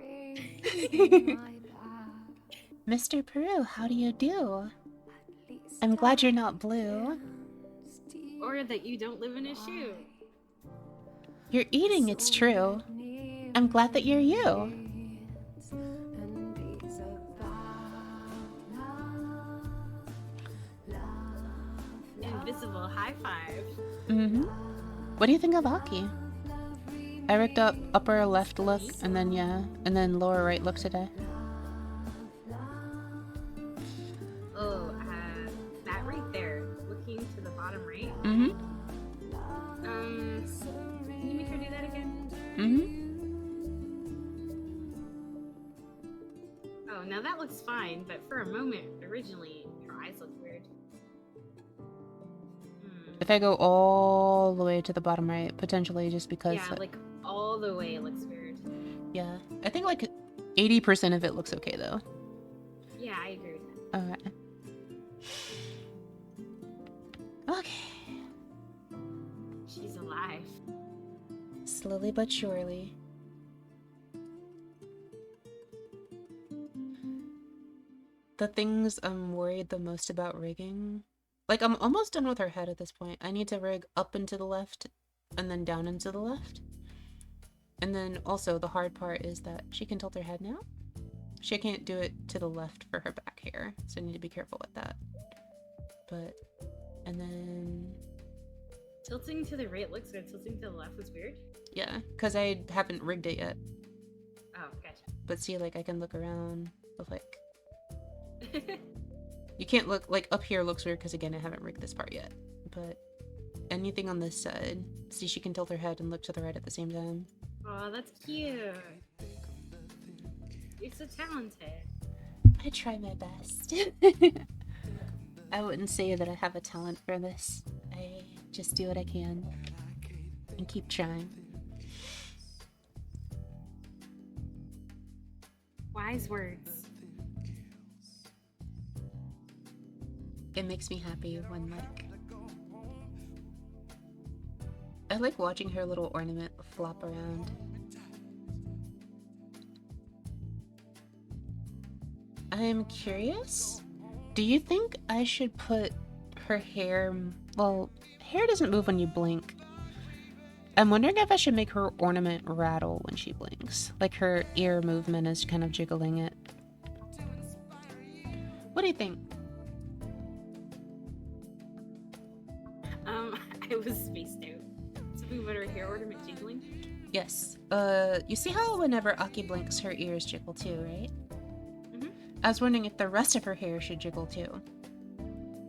Mr. Peru, how do you do? I'm glad you're not blue. Or that you don't live in a shoe. You're eating, it's true. I'm glad that you're you. Invisible high five. Mm-hmm. What do you think of Aki? I rigged up upper left look, and then lower right look today. Oh, that right there, looking to the bottom right. Mm-hmm. Can you make her do that again? Mm-hmm. Oh, now that looks fine, but for a moment, originally, her eyes looked weird. If I go all the way to the bottom right, potentially just because... Yeah, like, all the way it looks weird. Yeah. I think like 80% of it looks okay, though. Yeah, I agree with that. Alright. Okay. She's alive. Slowly but surely. The things I'm worried the most about rigging... Like, I'm almost done with her head at this point. I need to rig up and to the left, and then down and to the left. And then also, the hard part is that she can tilt her head now. She can't do it to the left for her back hair, so I need to be careful with that. But, and then... Tilting to the right looks good, tilting to the left was weird. Yeah, because I haven't rigged it yet. Oh, gotcha. But see, like, I can look around with, like... You can't look, like, up here looks weird because, again, I haven't rigged this part yet. But anything on this side, see, she can tilt her head and look to the right at the same time. Oh, that's cute. You're so talented. I try my best. I wouldn't say that I have a talent for this. I just do what I can and keep trying. Wise words. It makes me happy when, like... I like watching her little ornament flop around. I'm curious. Do you think I should put her hair... Well, hair doesn't move when you blink. I'm wondering if I should make her ornament rattle when she blinks. Like her ear movement is kind of jiggling it. What do you think? I was spaced out. Something about her hair ornament jiggling? Yes. You see how whenever Aki blinks, her ears jiggle too, right? Mm-hmm. I was wondering if the rest of her hair should jiggle too.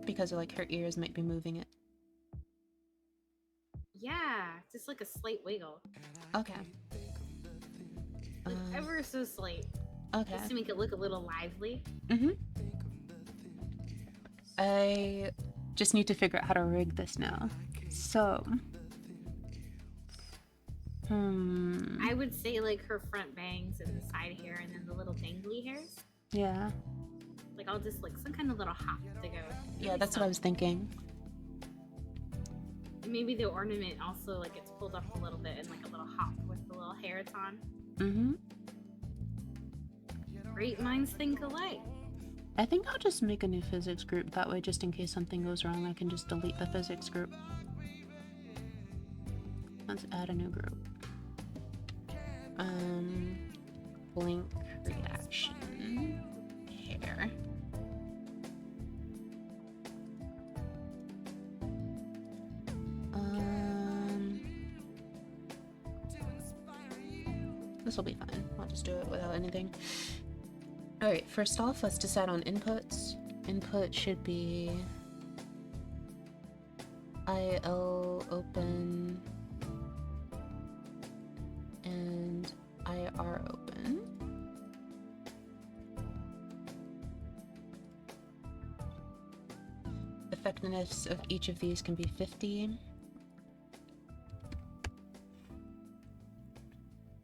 Because, like, her ears might be moving it. Yeah, just like a slight wiggle. Okay. Like ever so slight. Okay. Just to make it look a little lively. Mm-hmm. I just need to figure out how to rig this now. So... I would say like her front bangs and the side hair and then the little dangly hairs. Yeah. Like I'll just like some kind of little hop to go. Yeah, that's what I was thinking. And maybe the ornament also like gets pulled up a little bit and like a little hop with the little hair it's on. Mm-hmm. Great minds think alike. I think I'll just make a new physics group. That way, just in case something goes wrong, I can just delete the physics group. Let's add a new group. Blink reaction. hair. This will be fine. I'll just do it without anything. Alright, first off, let's decide on inputs. Input should be IL open and IR open. Effectiveness of each of these can be 50.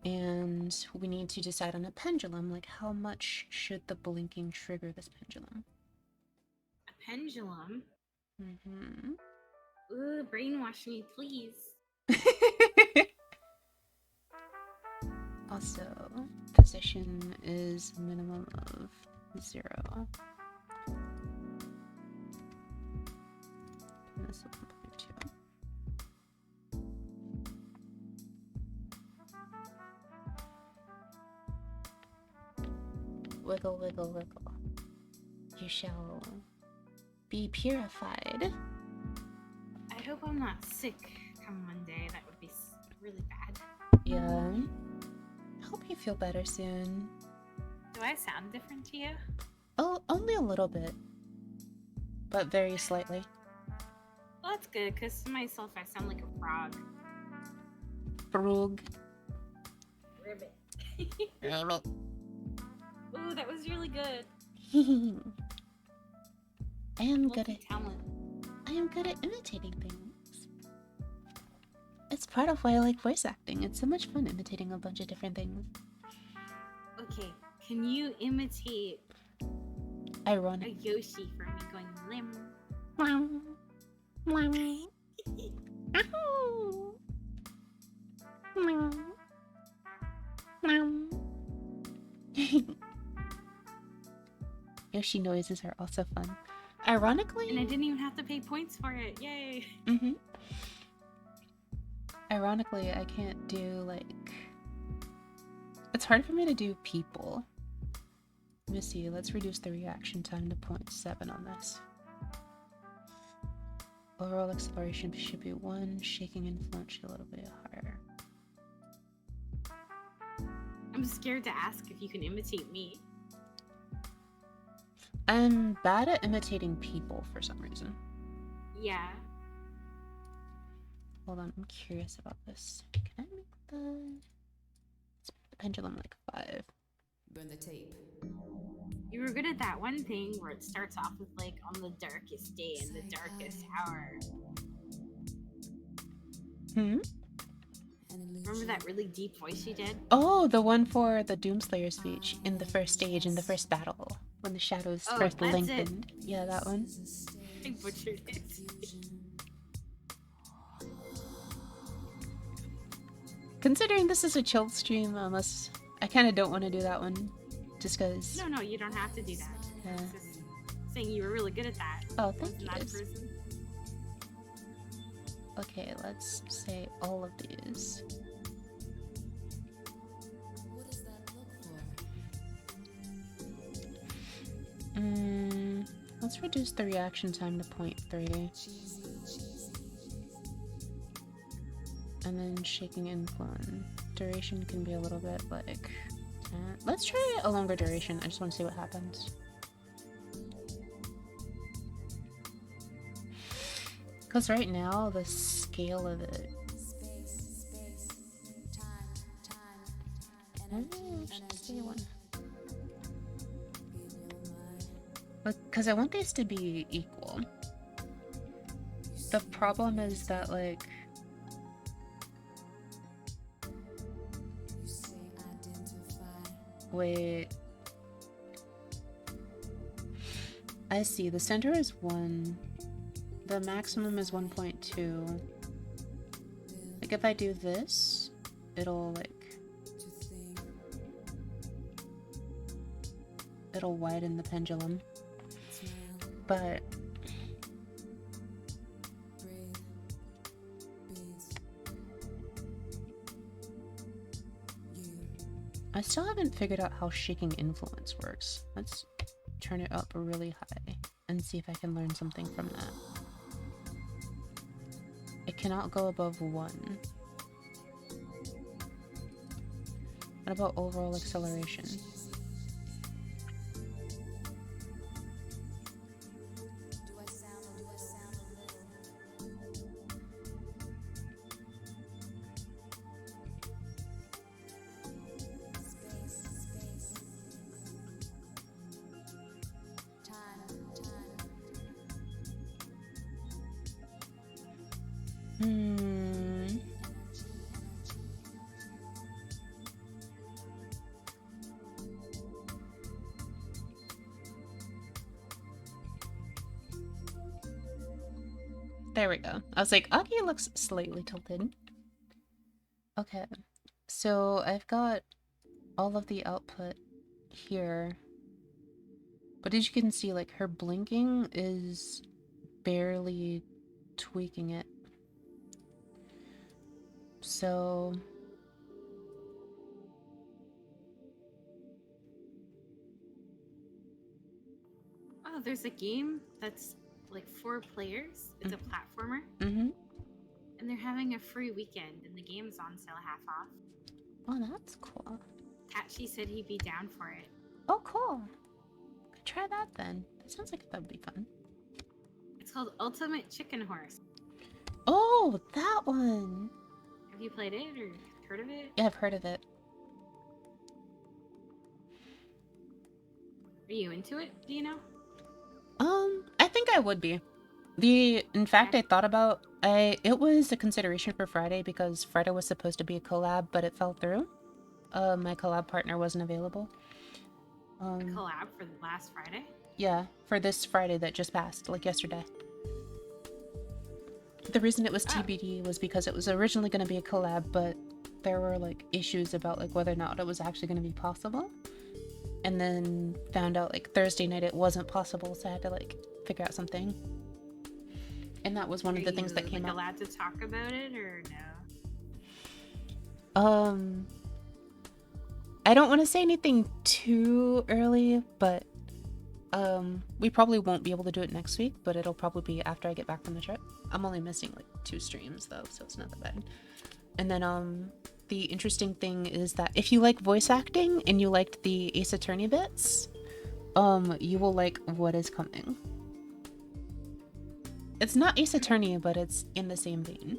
And we need to decide on a pendulum, like how much should the blinking trigger this pendulum? A pendulum? Mm-hmm. Ooh, brainwash me, please. Also, position is minimum of 0. And this is 1.2. Wiggle, wiggle, wiggle. You shall be purified. I hope I'm not sick come Monday. That would be really bad. Yeah. Hope you feel better soon. Do I sound different to you? Oh, only a little bit. But very slightly. Well, that's good, because to myself I sound like a frog. Frog. Ribbit. Ribbit. Ooh, that was really good. I am good at Talent. I am good at imitating things. It's part of why I like voice acting. It's so much fun imitating a bunch of different things. Okay, can you imitate a Ironic. Yoshi for me going lim? Yoshi noises are also fun. Ironically, And I didn't even have to pay points for it. Yay! Ironically, I can't do like. It's hard for me to do people. Let me see. Let's reduce the reaction time to 0.7 on this. Overall acceleration should be 1. Shaking influence should be a little bit higher. I'm scared to ask if you can imitate me. I'm bad at imitating people for some reason. Yeah. Hold on, I'm curious about this. Can I make the pendulum like 5? Burn the tape. You were good at that one thing where it starts off with like on the darkest day in the darkest hour. Remember that really deep voice you did? Oh, the one for the Doomslayer speech in the first stage, in the first battle, when the shadows Oh, first that's lengthened. Yeah, that one. I butchered it. Considering this is a chill stream, I kind of don't want to do that one, just because. No, you don't have to do that. Yeah. It's just saying you were really good at that. Oh, thank you. That person. Okay, let's say all of these. What does that look for? Let's reduce the reaction time to 0.3. And then shaking influence. Duration can be a little bit like 10. Let's try a longer duration. I just want to see what happens. Because right now, the scale of it. Because I want these to be equal. The problem is that, like, wait. I see. The center is 1. The maximum is 1.2. Like, if I do this, it'll, like, it'll widen the pendulum. But I still haven't figured out how shaking influence works. turn it up really high and see if I can learn something from that. It cannot go above 1. What about overall acceleration? There we go. I was like, Aki looks slightly tilted. Okay, so I've got all of the output here. But as you can see, like, her blinking is barely tweaking it. So... Oh, there's a game that's like 4 players. It's a platformer. Mm-hmm. And they're having a free weekend, and the game's on sale half off. Oh, that's cool. Tachi said he'd be down for it. Oh, cool. Could try that then. That sounds like that would be fun. It's called Ultimate Chicken Horse. Oh, that one! Have you played it or heard of it? Yeah, I've heard of it. Are you into it? Do you know? I think I would be. In fact, I thought about, it was a consideration for Friday because Friday was supposed to be a collab, but it fell through. My collab partner wasn't available. A collab for last Friday? Yeah, for this Friday that just passed, like yesterday. The reason it was TBD was because it was originally going to be a collab, but there were like issues about like whether or not it was actually going to be possible. And then found out like Thursday night it wasn't possible, so I had to like figure out something. And that was one of the things that came like up. allowed to talk about it or no? I don't want to say anything too early, but we probably won't be able to do it next week, but it'll probably be after I get back from the trip. I'm only missing like 2 streams though, so it's not that bad. And then the interesting thing is that if you like voice acting and you liked the Ace Attorney bits, you will like what is coming. It's not Ace Attorney, but it's in the same vein.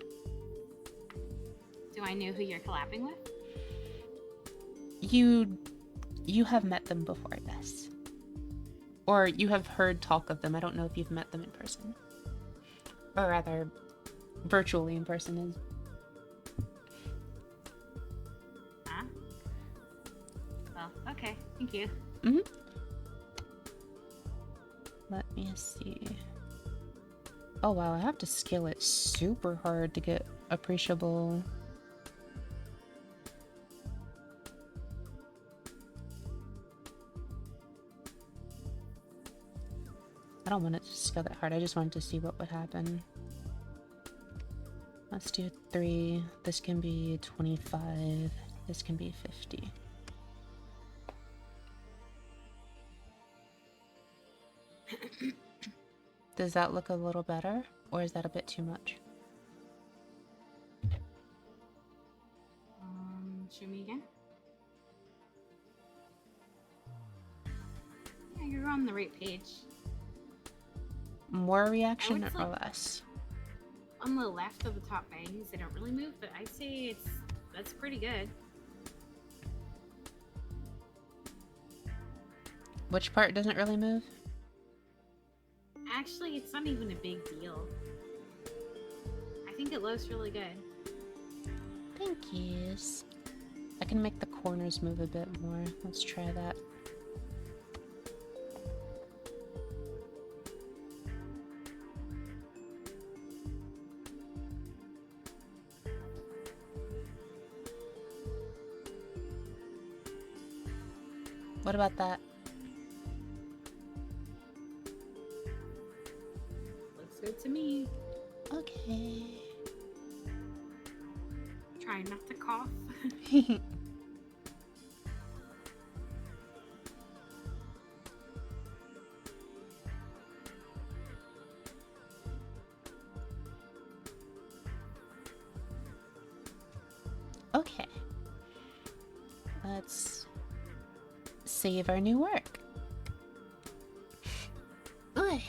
Do I know who you're collabing with? You have met them before, yes. Or you have heard talk of them. I don't know if you've met them in person. Or rather, virtually in person is. Huh? Well, okay. Thank you. Mm-hmm. Let me see. Oh wow, I have to scale it super hard to get appreciable. I don't want it to scale that hard, I just wanted to see what would happen. Let's do 3. This can be 25. This can be 50. Does that look a little better? Or is that a bit too much? Show me again. Yeah, you're on the right page. More reaction would or say- less? On the left of the top bangs, they don't really move, but I'd say that's pretty good. Which part doesn't really move? Actually, it's not even a big deal. I think it looks really good. Thank yous. I can make the corners move a bit more. Let's try that. What about that? Looks good to me. Okay. Try not to cough. Okay. Let's save our new work. Ugh.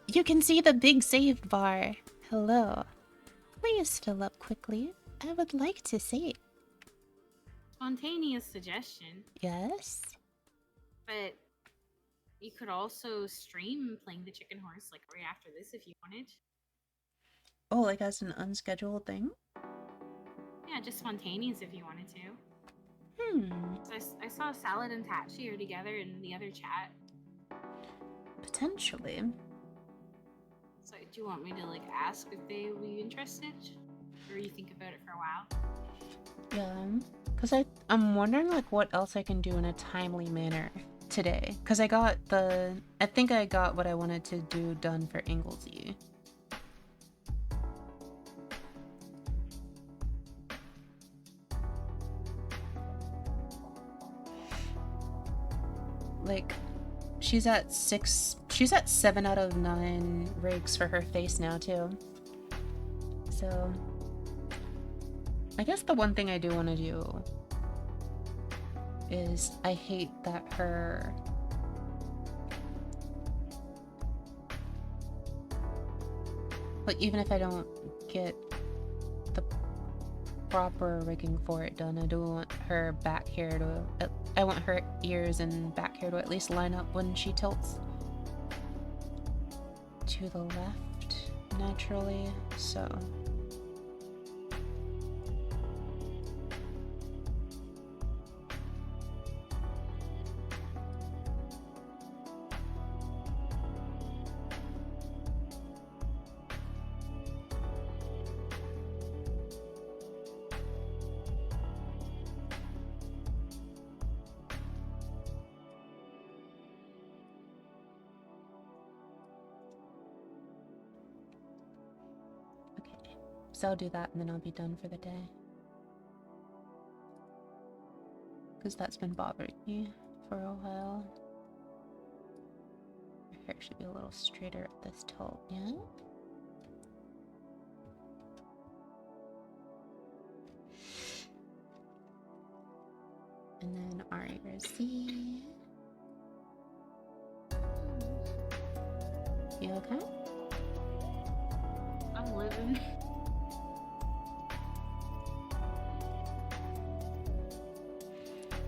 You can see the big save bar. Hello. Please fill up quickly. I would like to save. Spontaneous suggestion, Yes? but you could also stream playing the chicken horse like right after this if you wanted. Oh, like as an unscheduled thing? Yeah, just spontaneous if you wanted to. So I saw Salad and Tachi are together in the other chat. Potentially. So do you want me to like ask if they would be interested? Or you think about it for a while? Yeah. Because I'm wondering like what else I can do in a timely manner today. Because I think I got what I wanted to do done for Inglesy. Like, she's at 7 out of 9 rigs for her face now too. So I guess the one thing I do want to do is I hate that her like even if I don't get the proper rigging for it done, I do want her back hair to I want her ears and back hair to at least line up when she tilts to the left naturally, so so I'll do that and then I'll be done for the day. Because that's been bothering me for a while. Her hair should be a little straighter at this tilt, yeah? And then our ears Z. You okay? I'm living.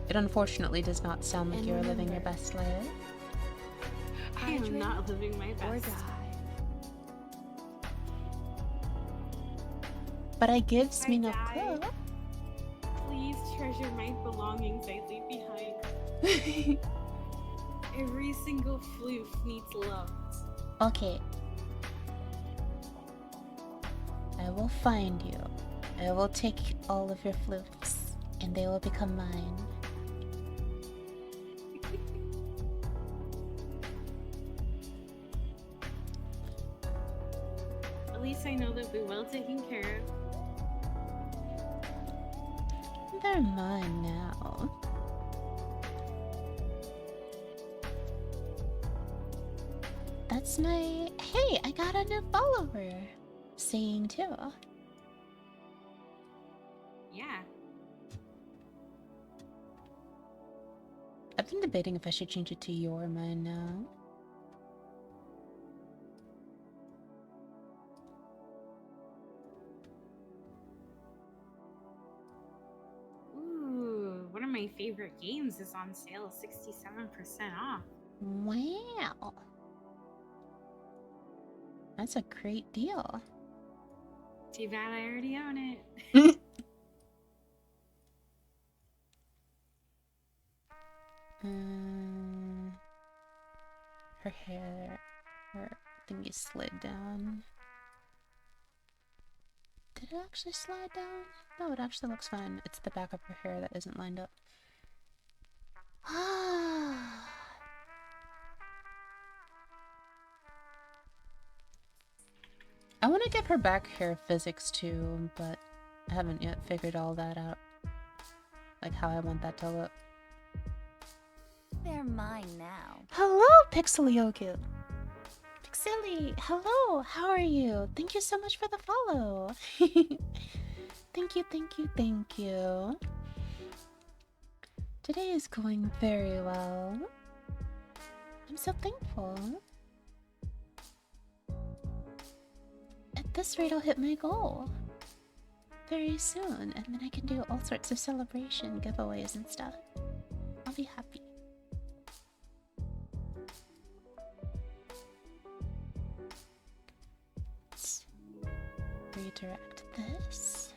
It unfortunately does not sound like And you're living your remember, best life. I am Hydrate not living my or best. die. But it gives I me no die. clue. Please treasure my belongings I leave behind. Every single floof needs love. Okay. I will find you. I will take all of your floofs, and they will become mine. At least I know they'll be well taken care of. They're mine now. That's my... Hey, I got a new follower. Saying too. Yeah. I've been debating if I should change it to your mine now. Ooh, one of my favorite games is on sale, 67% off. Wow. That's a great deal. Too bad I already own it. Her hair, her thingy slid down. Did it actually slide down? No, it actually looks fine. It's the back of her hair that isn't lined up. I want to give her back hair physics too, but I haven't yet figured all that out. Like how I want that to look. They're mine now. Hello, Pixelyoku! Pixely, hello! How are you? Thank you so much for the follow! Thank you, thank you, thank you. Today is going very well. I'm so thankful. At this rate, I'll hit my goal very soon, and then I can do all sorts of celebration giveaways and stuff. I'll be happy. Let's redirect this.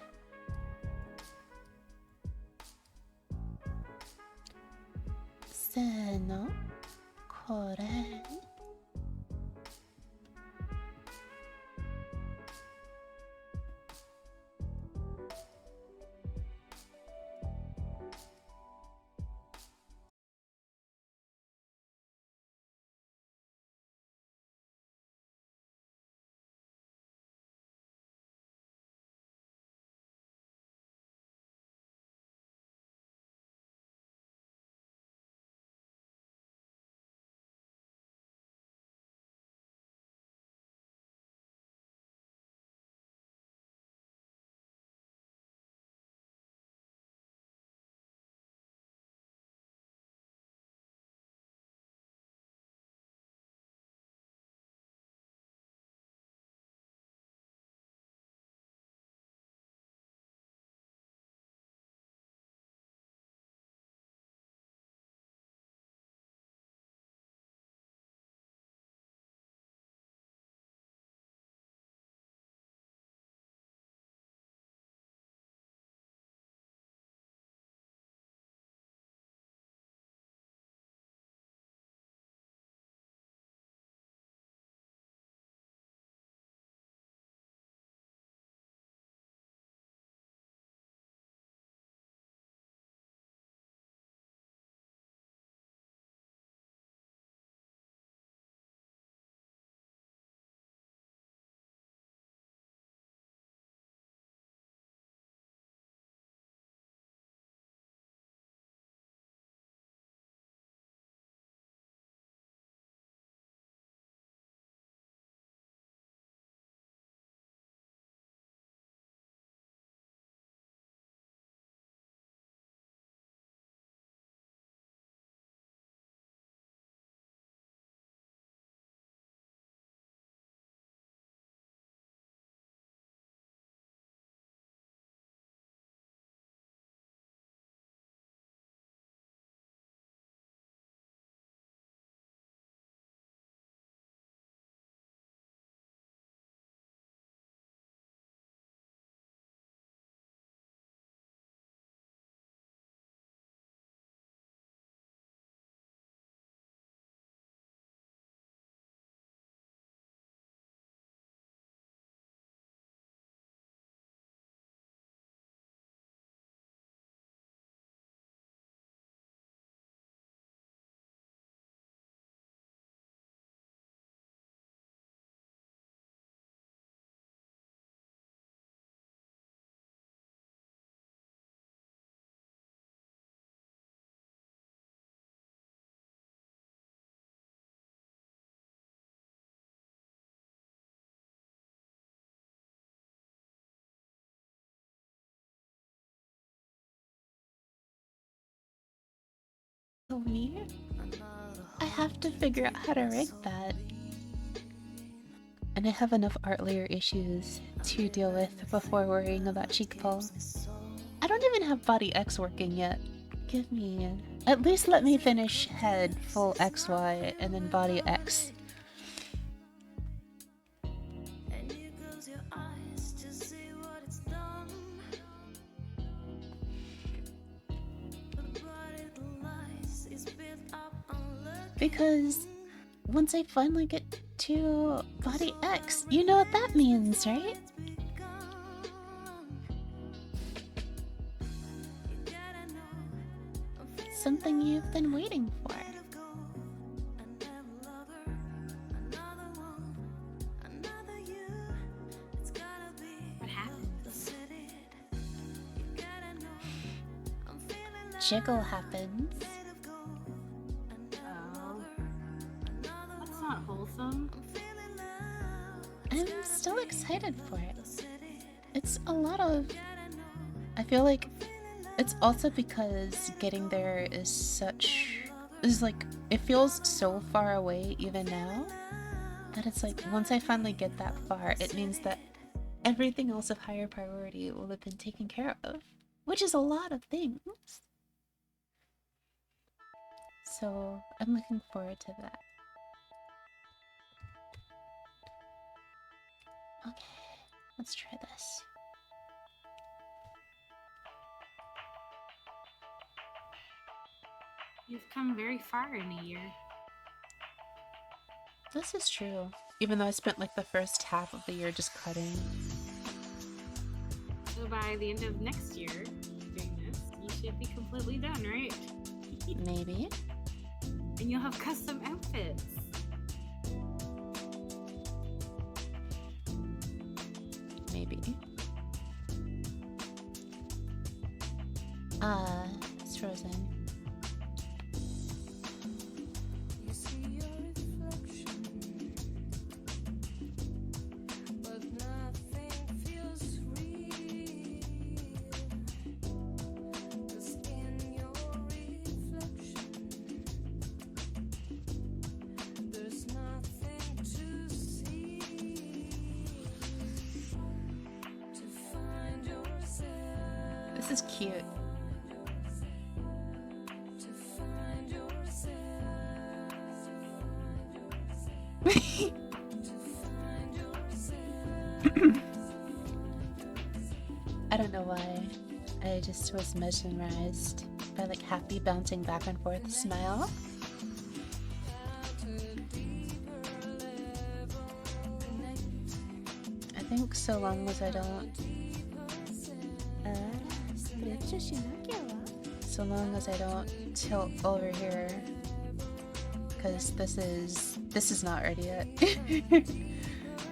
Seno, kore. So weird. I have to figure out how to rig that. And I have enough art layer issues to deal with before worrying about cheek pull. I don't even have body X working yet. Give me... At least let me finish head full XY and then body X. Because once I finally get to body X, you know what that means, right? Something you've been waiting for. What happens? Jiggle happens. Oh. That's not wholesome. I'm still excited for it. It's a lot of I feel like it's also because getting there is like, it feels so far away even now, that it's like, once I finally get that far, it means that everything else of higher priority will have been taken care of, which is a lot of things. So I'm looking forward to that. Okay, let's try this. You've come very far in a year. This is true, even though I spent like the first half of the year just cutting. So by the end of next year, doing this, you should be completely done, right? Maybe. And you'll have custom outfits. Maybe. It's frozen. You see your reflection, but nothing feels real. 'Cause in your reflection, there's nothing to see. To find yourself. This is cute. To find yourself. I don't know why. I just was mesmerized by like happy bouncing back and forth smile. I think so long as I don't so long as I don't tilt over here, because this is not ready yet.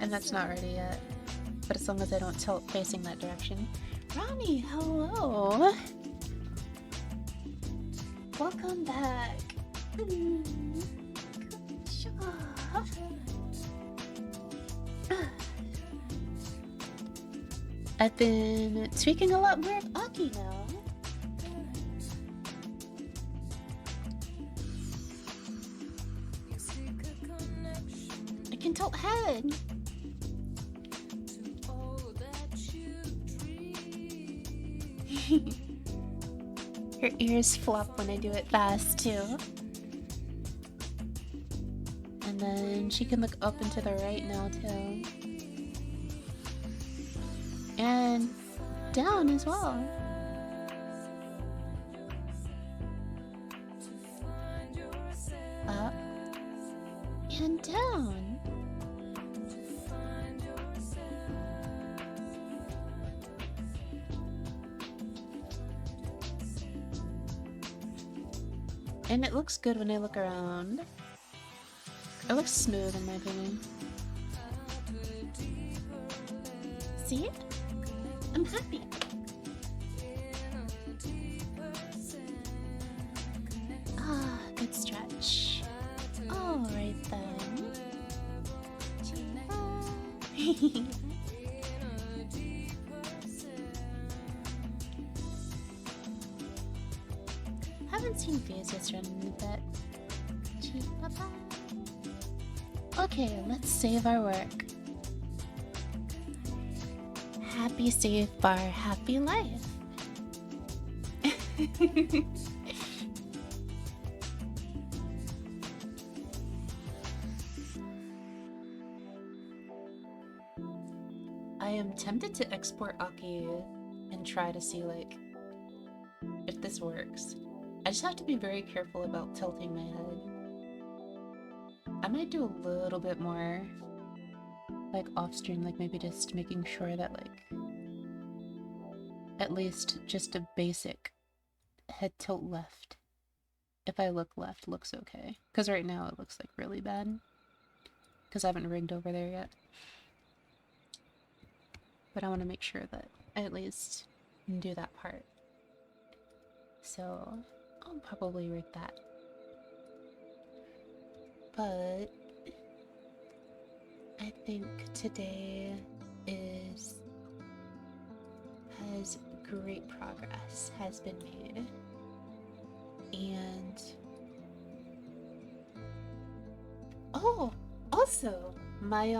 And that's not ready yet. But as long as I don't tilt facing that direction. Ronnie, hello! Welcome back! I've been tweaking a lot more of Aki now. I can tilt head! Her ears flop when I do it fast too. And then she can look up and to the right now too. And down as well. Up and down. And it looks good when I look around. It looks smooth in my opinion. See? I'm happy. Ah, good stretch. Alright then. Haven't seen Vegas run in a bit. Okay, let's save our work. Happy save bar, happy life. I am tempted to export Aki and try to see like if this works. I just have to be very careful about tilting my head. I might do a little bit more like off stream, like maybe just making sure that like at least just a basic head tilt left. If I look left, looks okay. Because right now it looks like really bad. Because I haven't rigged over there yet. But I want to make sure that I at least do that part. So I'll probably rig that. But I think today has great progress has been made. And oh, also my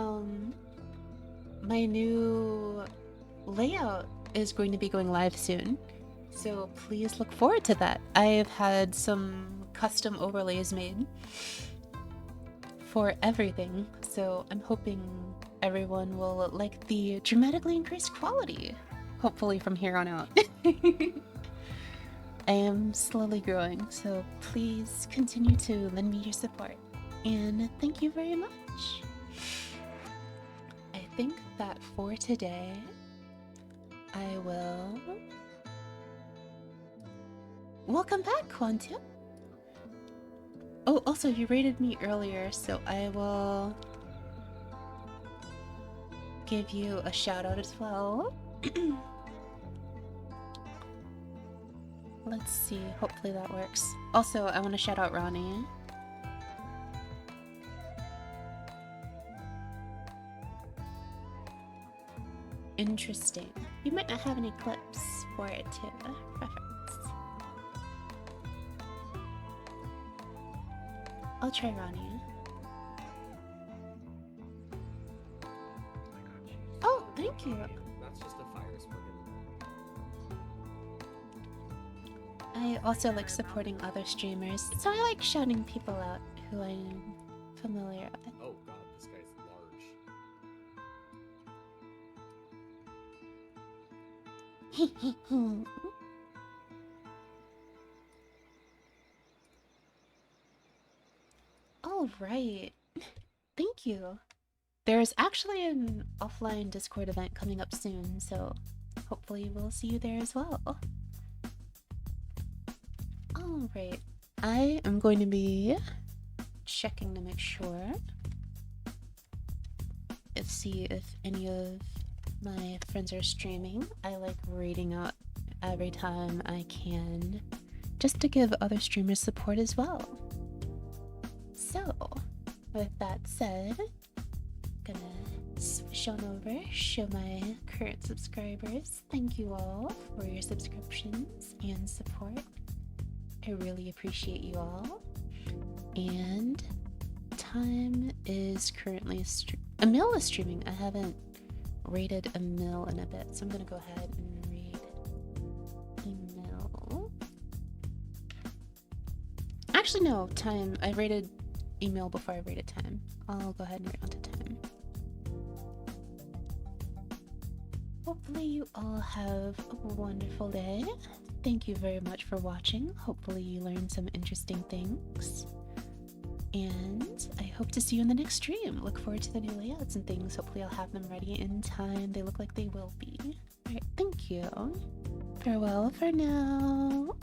new layout is going to be going live soon. So please look forward to that. I've had some custom overlays made for everything, so I'm hoping everyone will like the dramatically increased quality, hopefully from here on out. I am slowly growing, so please continue to lend me your support, and thank you very much. I think that for today, I will... Welcome back, Quantum! Oh, also, you rated me earlier, so I will give you a shout out as well. Let's see, hopefully that works. Also, I want to shout out Ronnie. Interesting. You might not have any clips for it to reference. I'll try Ronnie. Oh, thank you. That's just a fire spoken. I also like supporting other streamers, so I like shouting people out who I'm familiar with. Oh god, this guy's large. All right. Thank you. There's actually an offline Discord event coming up soon, so hopefully we'll see you there as well. All right. I am going to be checking to make sure. See if any of my friends are streaming. I like reading out every time I can, just to give other streamers support as well. So, with that said, gonna switch on over, show my current subscribers. Thank you all for your subscriptions and support. I really appreciate you all. And time is currently Emil is streaming. I haven't rated Emil in a bit, so I'm gonna go ahead and read Emil. Actually, no, time. I rated Emil before I rated time. I'll go ahead and read onto time. Hopefully you all have a wonderful day. Thank you very much for watching. Hopefully you learned some interesting things. And I hope to see you in the next stream. Look forward to the new layouts and things. Hopefully I'll have them ready in time. They look like they will be. Alright, thank you. Farewell for now.